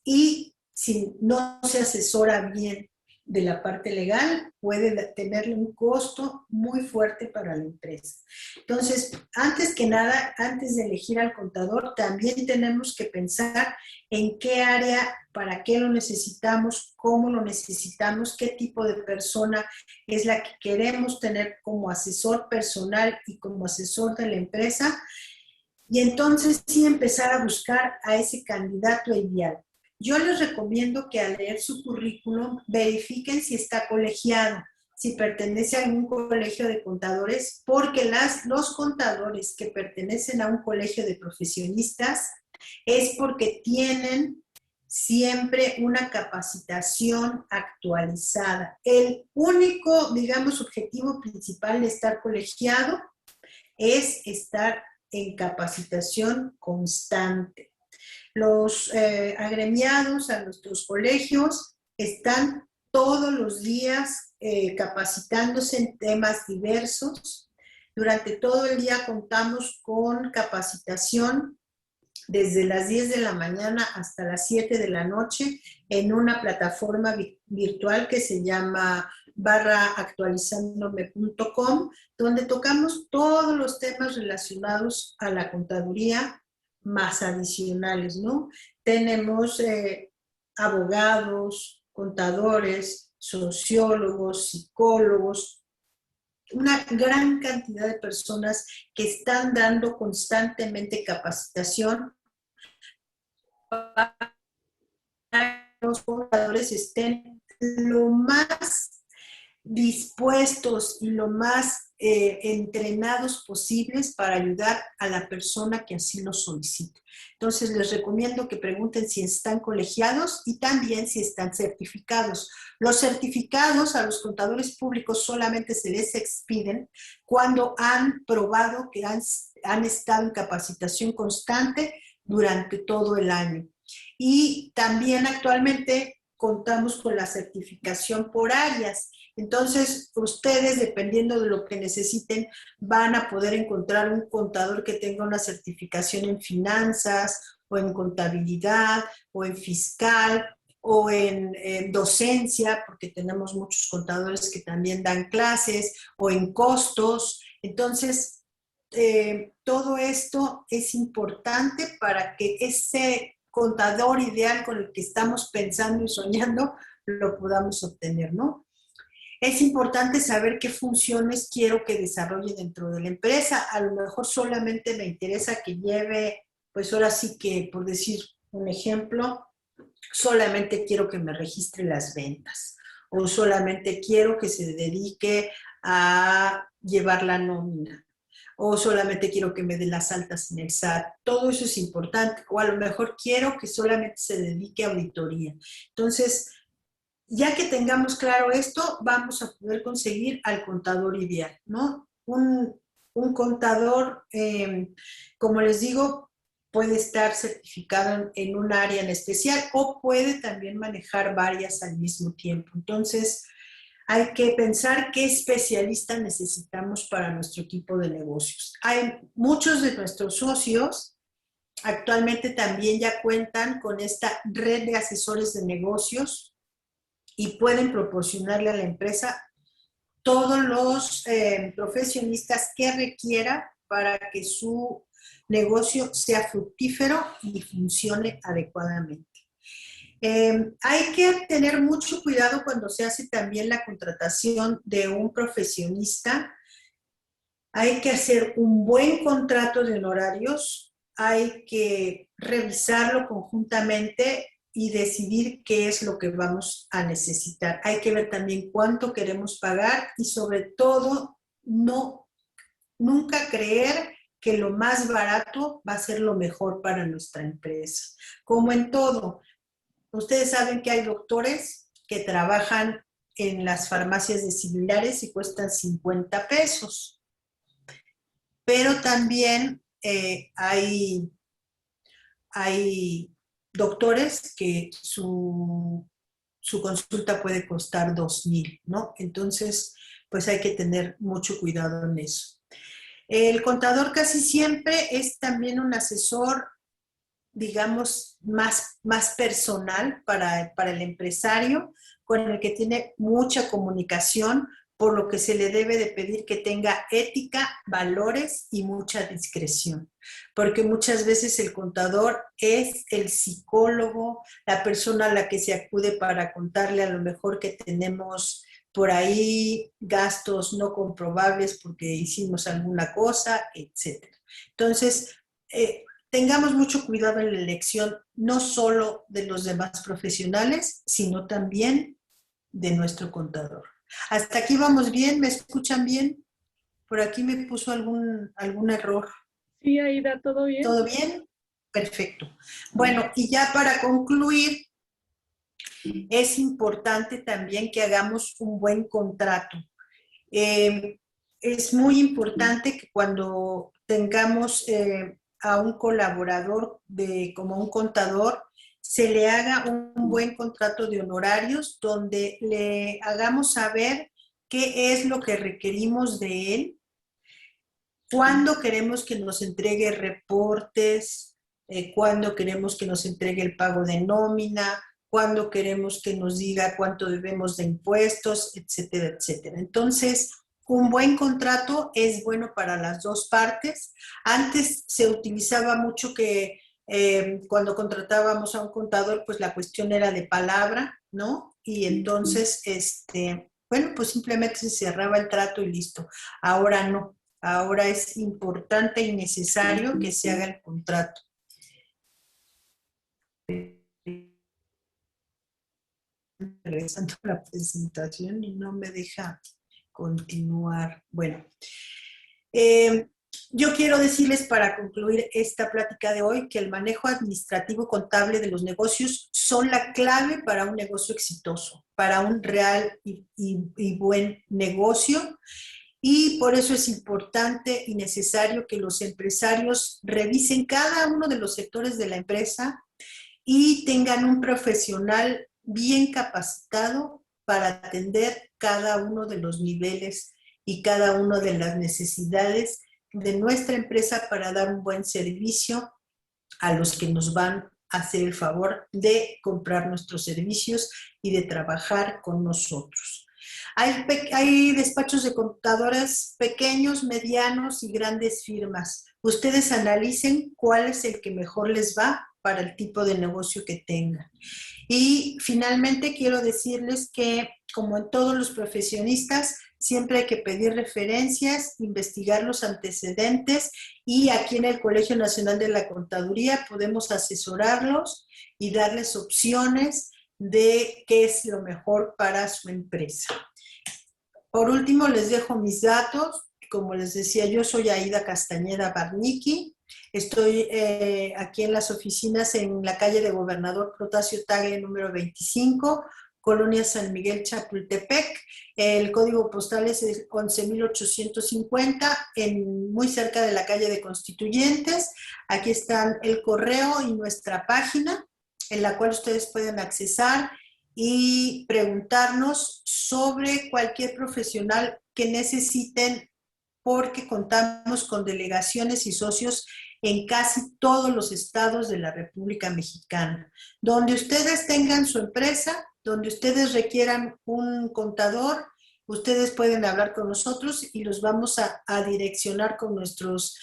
y si no se asesora bien de la parte legal, puede tenerle un costo muy fuerte para la empresa. Entonces, antes que nada, antes de elegir al contador, también tenemos que pensar en qué área, para qué lo necesitamos, cómo lo necesitamos, qué tipo de persona es la que queremos tener como asesor personal y como asesor de la empresa. Y entonces sí empezar a buscar a ese candidato ideal. Yo les recomiendo que al leer su currículum verifiquen si está colegiado, si pertenece a algún colegio de contadores, porque los contadores que pertenecen a un colegio de profesionistas es porque tienen siempre una capacitación actualizada. El único, digamos, objetivo principal de estar colegiado es estar en capacitación constante. Los agremiados a nuestros colegios están todos los días capacitándose en temas diversos. Durante todo el día contamos con capacitación desde las 10 de la mañana hasta las 7 de la noche en una plataforma virtual que se llama /actualizandome.com, donde tocamos todos los temas relacionados a la contaduría más adicionales, ¿no? Tenemos abogados, contadores, sociólogos, psicólogos, una gran cantidad de personas que están dando constantemente capacitación para que los contadores estén lo más dispuestos y lo más entrenados posibles para ayudar a la persona que así lo solicite. Entonces les recomiendo que pregunten si están colegiados y también si están certificados. Los certificados a los contadores públicos solamente se les expiden cuando han probado que han estado en capacitación constante durante todo el año. Y también actualmente contamos con la certificación por áreas. Entonces, ustedes, dependiendo de lo que necesiten, van a poder encontrar un contador que tenga una certificación en finanzas, o en contabilidad, o en fiscal, o en docencia, porque tenemos muchos contadores que también dan clases, o en costos. Entonces, todo esto es importante para que ese contador ideal con el que estamos pensando y soñando lo podamos obtener, ¿no? Es importante saber qué funciones quiero que desarrolle dentro de la empresa. A lo mejor solamente me interesa que lleve, pues ahora sí que, por decir un ejemplo, solamente quiero que me registre las ventas o solamente quiero que se dedique a llevar la nómina o solamente quiero que me dé las altas en el SAT. Todo eso es importante. O a lo mejor quiero que solamente se dedique a auditoría. Entonces, ya que tengamos claro esto, vamos a poder conseguir al contador ideal, ¿no? Un contador, como les digo, puede estar certificado en un área en especial o puede también manejar varias al mismo tiempo. Entonces, hay que pensar qué especialista necesitamos para nuestro equipo de negocios. Hay muchos de nuestros socios actualmente también ya cuentan con esta red de asesores de negocios y pueden proporcionarle a la empresa todos los profesionistas que requiera para que su negocio sea fructífero y funcione adecuadamente. Hay que tener mucho cuidado cuando se hace también la contratación de un profesionista. Hay que hacer un buen contrato de honorarios, hay que revisarlo conjuntamente y decidir qué es lo que vamos a necesitar. Hay que ver también cuánto queremos pagar y sobre todo nunca creer que lo más barato va a ser lo mejor para nuestra empresa. Como en todo, ustedes saben que hay doctores que trabajan en las farmacias de similares y cuestan 50 pesos, pero también hay doctores que su consulta puede costar 2,000, ¿no? Entonces, pues hay que tener mucho cuidado en eso. El contador casi siempre es también un asesor, digamos, más personal para el empresario, con el que tiene mucha comunicación, por lo que se le debe de pedir que tenga ética, valores y mucha discreción, porque muchas veces el contador es el psicólogo, la persona a la que se acude para contarle a lo mejor que tenemos por ahí gastos no comprobables porque hicimos alguna cosa, etc. Entonces, tengamos mucho cuidado en la elección, no solo de los demás profesionales, sino también de nuestro contador. Hasta aquí vamos bien, ¿me escuchan bien? Por aquí me puso algún error. Sí, Aida, ¿todo bien? ¿Todo bien? Perfecto. Bueno, y ya para concluir, es importante también que hagamos un buen contrato. Es muy importante que cuando tengamos a un colaborador como un contador, se le haga un buen contrato de honorarios donde le hagamos saber qué es lo que requerimos de él, cuándo queremos que nos entregue reportes, cuándo queremos que nos entregue el pago de nómina, cuándo queremos que nos diga cuánto debemos de impuestos, etcétera, etcétera. Entonces, un buen contrato es bueno para las dos partes. Antes se utilizaba mucho que cuando contratábamos a un contador, pues la cuestión era de palabra, ¿no? Y entonces, bueno, pues simplemente se cerraba el trato y listo. Ahora no. Ahora es importante y necesario que se haga el contrato. Regresando a la presentación y no me deja continuar. Bueno, yo quiero decirles para concluir esta plática de hoy que el manejo administrativo contable de los negocios son la clave para un negocio exitoso, para un real y buen negocio. Y por eso es importante y necesario que los empresarios revisen cada uno de los sectores de la empresa y tengan un profesional bien capacitado para atender cada uno de los niveles y cada una de las necesidades de nuestra empresa para dar un buen servicio a los que nos van a hacer el favor de comprar nuestros servicios y de trabajar con nosotros. Hay despachos de contadores pequeños, medianos y grandes firmas. Ustedes analicen cuál es el que mejor les va para el tipo de negocio que tengan. Y finalmente quiero decirles que, como en todos los profesionistas, siempre hay que pedir referencias, investigar los antecedentes y aquí en el Colegio Nacional de la Contaduría podemos asesorarlos y darles opciones de qué es lo mejor para su empresa. Por último, les dejo mis datos. Como les decía, yo soy Aida Castañeda Barnicki. Estoy aquí en las oficinas en la calle de Gobernador Protasio Tagle, número 25, Colonia San Miguel, Chapultepec. El código postal es 11,850, muy cerca de la calle de Constituyentes. Aquí están el correo y nuestra página, en la cual ustedes pueden accesar y preguntarnos sobre cualquier profesional que necesiten, porque contamos con delegaciones y socios en casi todos los estados de la República Mexicana. Donde ustedes tengan su empresa, donde ustedes requieran un contador, ustedes pueden hablar con nosotros y los vamos a direccionar con nuestros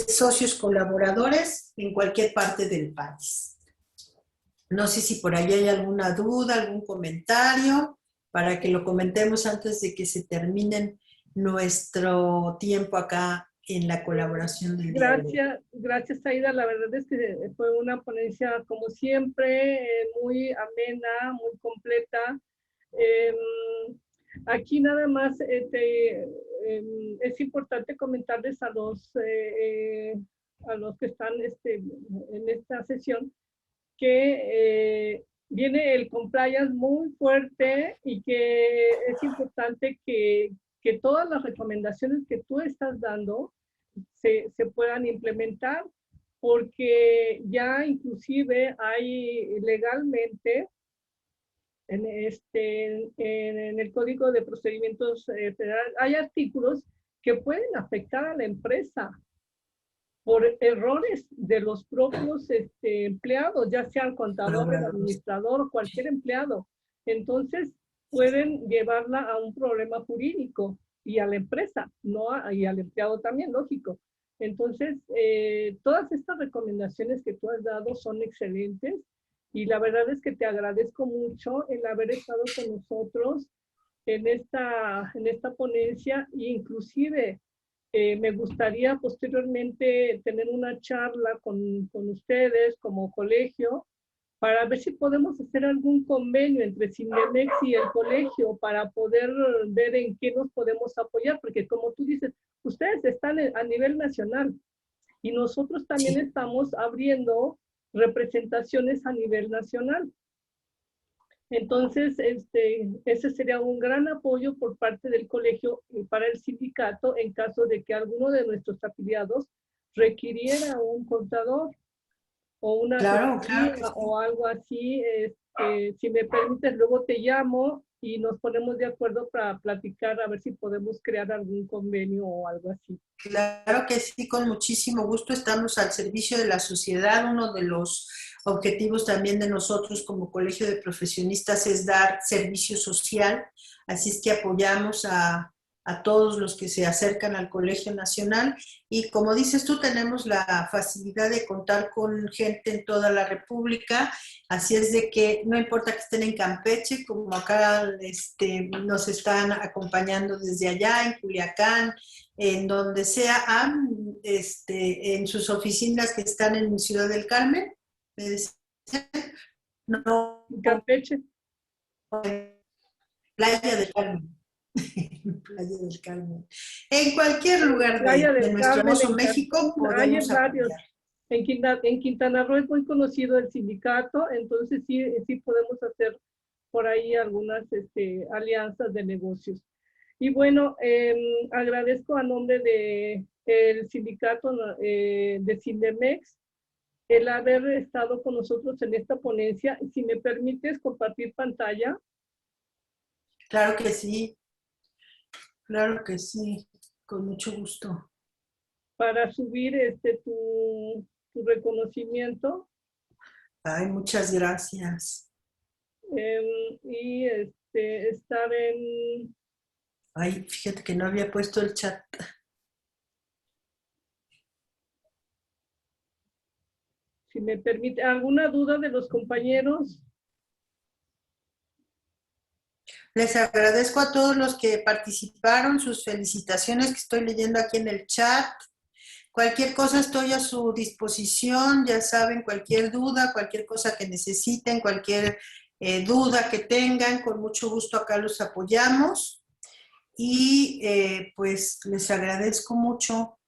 socios colaboradores en cualquier parte del país. No sé si por ahí hay alguna duda, algún comentario, para que lo comentemos antes de que se termine nuestro tiempo acá en la colaboración del día de hoy. Gracias, Aida. La verdad es que fue una ponencia, como siempre, muy amena, muy completa. Aquí nada más es importante comentarles a los que están en esta sesión que viene el compliance muy fuerte y que es importante que todas las recomendaciones que tú estás dando se puedan implementar, porque ya inclusive hay legalmente en el Código de Procedimientos Federal, hay artículos que pueden afectar a la empresa por errores de los propios empleados, ya sea el contador, el administrador o cualquier empleado. Entonces, pueden llevarla a un problema jurídico y a la empresa, y al empleado también, lógico. Entonces, todas estas recomendaciones que tú has dado son excelentes y la verdad es que te agradezco mucho el haber estado con nosotros en esta ponencia e inclusive me gustaría posteriormente tener una charla con ustedes como colegio para ver si podemos hacer algún convenio entre Cinemex y el colegio para poder ver en qué nos podemos apoyar, porque como tú dices, ustedes están a nivel nacional y nosotros también estamos abriendo representaciones a nivel nacional. Entonces, ese sería un gran apoyo por parte del colegio para el sindicato en caso de que alguno de nuestros afiliados requiriera un contador o una Claro, asesoría claro que sí. o algo así, si me permites, luego te llamo y nos ponemos de acuerdo para platicar a ver si podemos crear algún convenio o algo así. Claro que sí, con muchísimo gusto estamos al servicio de la sociedad. Uno de los objetivos también de nosotros como Colegio de Profesionistas es dar servicio social, así es que apoyamos a todos los que se acercan al Colegio Nacional y como dices tú, tenemos la facilidad de contar con gente en toda la República, así es de que no importa que estén en Campeche, como acá nos están acompañando desde allá, en Culiacán, en donde sea, en sus oficinas que están en Ciudad del Carmen, me decían, no, En Campeche, Playa del Carmen. Playa del Carmen. En cualquier lugar Playa de del nuestro Carmen, hermoso en México Cancún, hay en podemos varios. apoyar. En Quintana Roo es muy conocido el sindicato, entonces sí podemos hacer por ahí algunas alianzas de negocios. Y bueno, agradezco a nombre del sindicato de Sindemex el haber estado con nosotros en esta ponencia. Si me permites compartir pantalla. Claro que sí, con mucho gusto. Para subir tu reconocimiento. Ay, muchas gracias. Y estar en... Ay, fíjate que no había puesto el chat. Si me permite, ¿alguna duda de los compañeros? Les agradezco a todos los que participaron, sus felicitaciones que estoy leyendo aquí en el chat. Cualquier cosa estoy a su disposición, ya saben, cualquier duda, cualquier cosa que necesiten, cualquier duda que tengan, con mucho gusto acá los apoyamos. Y pues les agradezco mucho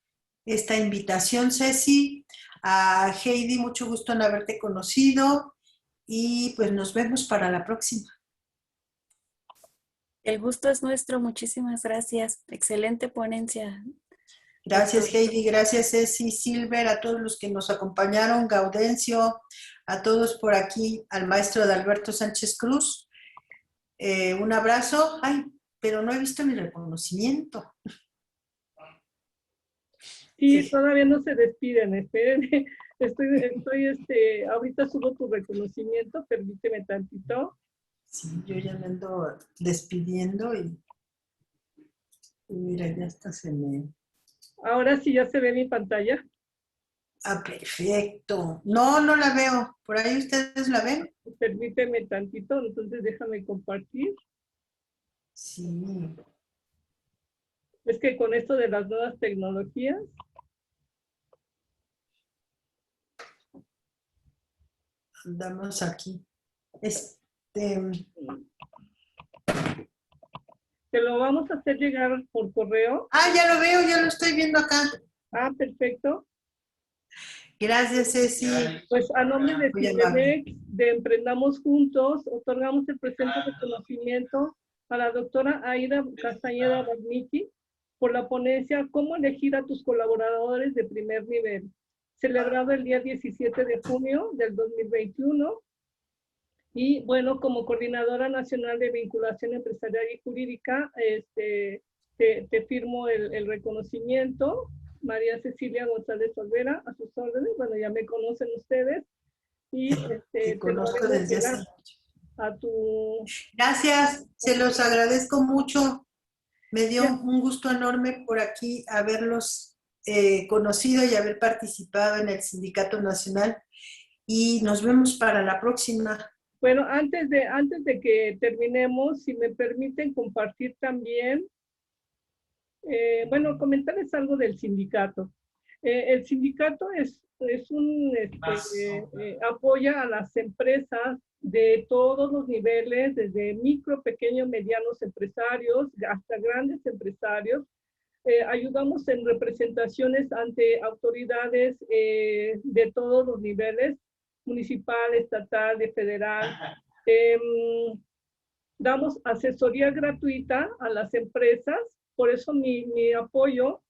esta invitación, Ceci. A Heidi, mucho gusto en haberte conocido y pues nos vemos para la próxima. El gusto es nuestro, muchísimas gracias. Excelente ponencia. Gracias, Doctor. Heidi, gracias, Ceci, Silver, a todos los que nos acompañaron, Gaudencio, a todos por aquí, al maestro Adalberto Sánchez Cruz. Un abrazo. Ay, pero no he visto mi reconocimiento. Sí, todavía no se despiden, espérenme. Ahorita subo tu reconocimiento, permíteme tantito. Sí, yo ya me ando despidiendo y mira, ya hasta se me... Ahora sí ya se ve mi pantalla. Ah, perfecto. No, no la veo. ¿Por ahí ustedes la ven? Permíteme tantito, entonces déjame compartir. Sí. Es que con esto de las nuevas tecnologías. Andamos aquí. Te lo vamos a hacer llegar por correo. Ah, ya lo veo, ya lo estoy viendo acá. Ah, perfecto. Gracias, Ceci. Pues a nombre de Muy amable. Cinemex, de Emprendamos Juntos, otorgamos el presente reconocimiento a la doctora Aida Castañeda Barnichi por la ponencia ¿Cómo elegir a tus colaboradores de primer nivel?, celebrado el día 17 de junio del 2021. Y bueno, como Coordinadora Nacional de Vinculación Empresarial y Jurídica, te firmo el reconocimiento. María Cecilia González Olvera, a sus órdenes. Bueno, ya me conocen ustedes. Y Te conozco desde hace mucho. A tu... Gracias, se los agradezco mucho. Me dio un gusto enorme por aquí haberlos conocido y haber participado en el Sindicato Nacional. Y nos vemos para la próxima. Bueno, antes de que terminemos, si me permiten compartir también, bueno, comentarles algo del sindicato. El sindicato apoya a las empresas de todos los niveles, desde micro, pequeños, medianos empresarios hasta grandes empresarios. Ayudamos en representaciones ante autoridades de todos los niveles, municipal, estatal, de federal. Damos asesoría gratuita a las empresas, por eso mi apoyo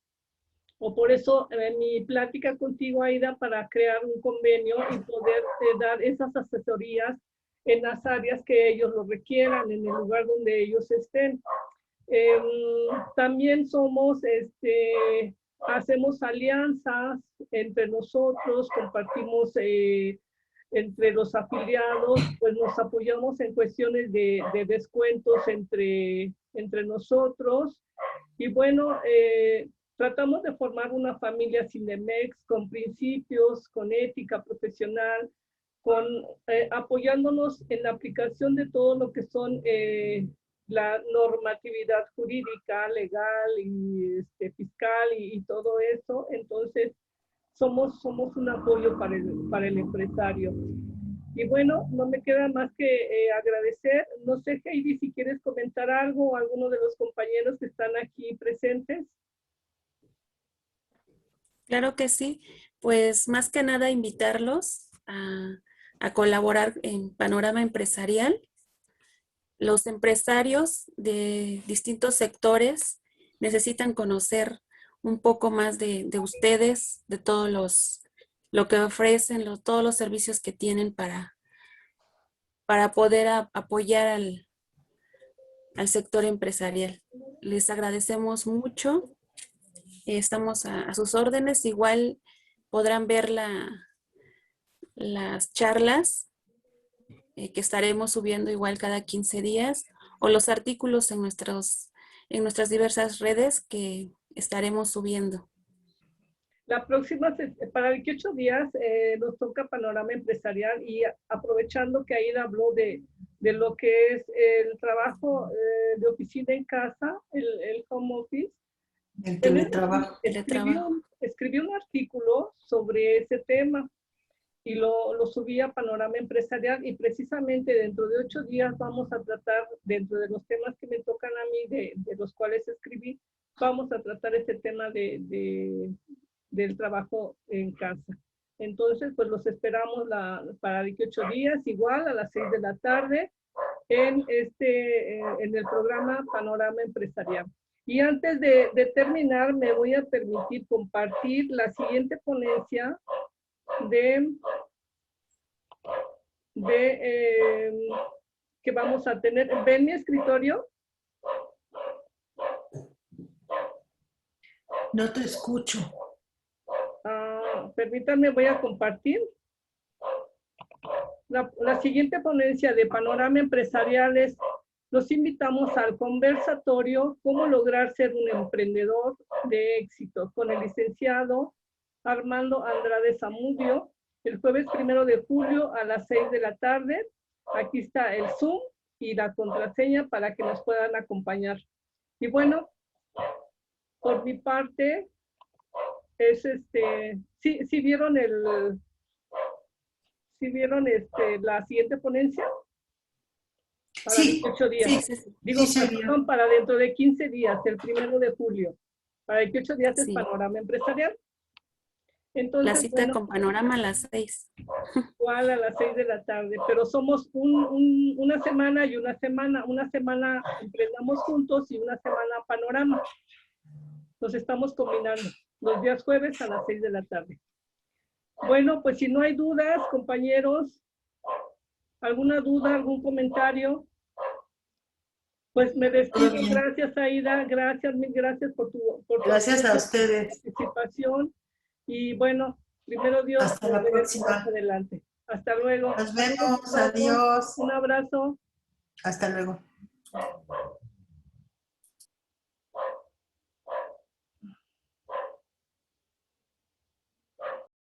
o por eso mi plática contigo, Aida, para crear un convenio y poder dar esas asesorías en las áreas que ellos lo requieran, en el lugar donde ellos estén. También somos, hacemos alianzas entre nosotros, compartimos entre los afiliados, pues nos apoyamos en cuestiones de descuentos entre nosotros. Y bueno, tratamos de formar una familia Cinemex con principios, con ética profesional, apoyándonos en la aplicación de todo lo que son la normatividad jurídica, legal y fiscal y todo eso. Entonces, somos un apoyo para el empresario. Y bueno, no me queda más que agradecer. No sé, Heidi, si quieres comentar algo o alguno de los compañeros que están aquí presentes. Claro que sí. Pues más que nada invitarlos a colaborar en Panorama Empresarial. Los empresarios de distintos sectores necesitan conocer un poco más de ustedes, de todos lo que ofrecen, todos los servicios que tienen para poder apoyar al sector empresarial. Les agradecemos mucho. Estamos a sus órdenes. Igual podrán ver las charlas que estaremos subiendo igual cada 15 días o los artículos en nuestras diversas redes que estaremos subiendo. La próxima, para 28 días, nos toca Panorama Empresarial y aprovechando que Aida habló de lo que es el trabajo de oficina en casa, el home office. El teletrabajo. Escribió un artículo sobre ese tema y lo subí a Panorama Empresarial y precisamente dentro de 8 días vamos a tratar, dentro de los temas que me tocan a mí, de los cuales escribí, vamos a tratar este tema del trabajo en casa. Entonces, pues los esperamos para 18 días, igual a las 6 de la tarde, en el programa Panorama Empresarial. Y antes de terminar, me voy a permitir compartir la siguiente ponencia que vamos a tener. ¿Ven mi escritorio? No te escucho. Permítanme, voy a compartir. La siguiente ponencia de Panorama Empresarial es: los invitamos al conversatorio ¿Cómo lograr ser un emprendedor de éxito?, con el licenciado Armando Andrade Zamudio, el jueves 1 de julio a las 6 de la tarde. Aquí está el Zoom y la contraseña para que nos puedan acompañar. Y bueno, por mi parte, es ¿sí vieron la siguiente ponencia? Para Sí, 18 días. Sí, Digo, sí, perdón, para dentro de 15 días, el 1 de julio. Para 18 días Sí. es Panorama Empresarial. Entonces, La cita con Panorama a las 6. Igual a las 6 de la tarde, pero somos una semana y una semana. Una semana emprendamos juntos y una semana Panorama. Nos estamos combinando los días jueves a las 6 de la tarde. Bueno, pues si no hay dudas, compañeros, ¿alguna duda, algún comentario? Pues me despido. Gracias, Aida. Gracias, mil gracias por tu gracias a ustedes. Participación. Y bueno, primero Dios. Hasta la próxima. Adelante. Hasta luego. Nos vemos. Adiós. Un abrazo. Hasta luego.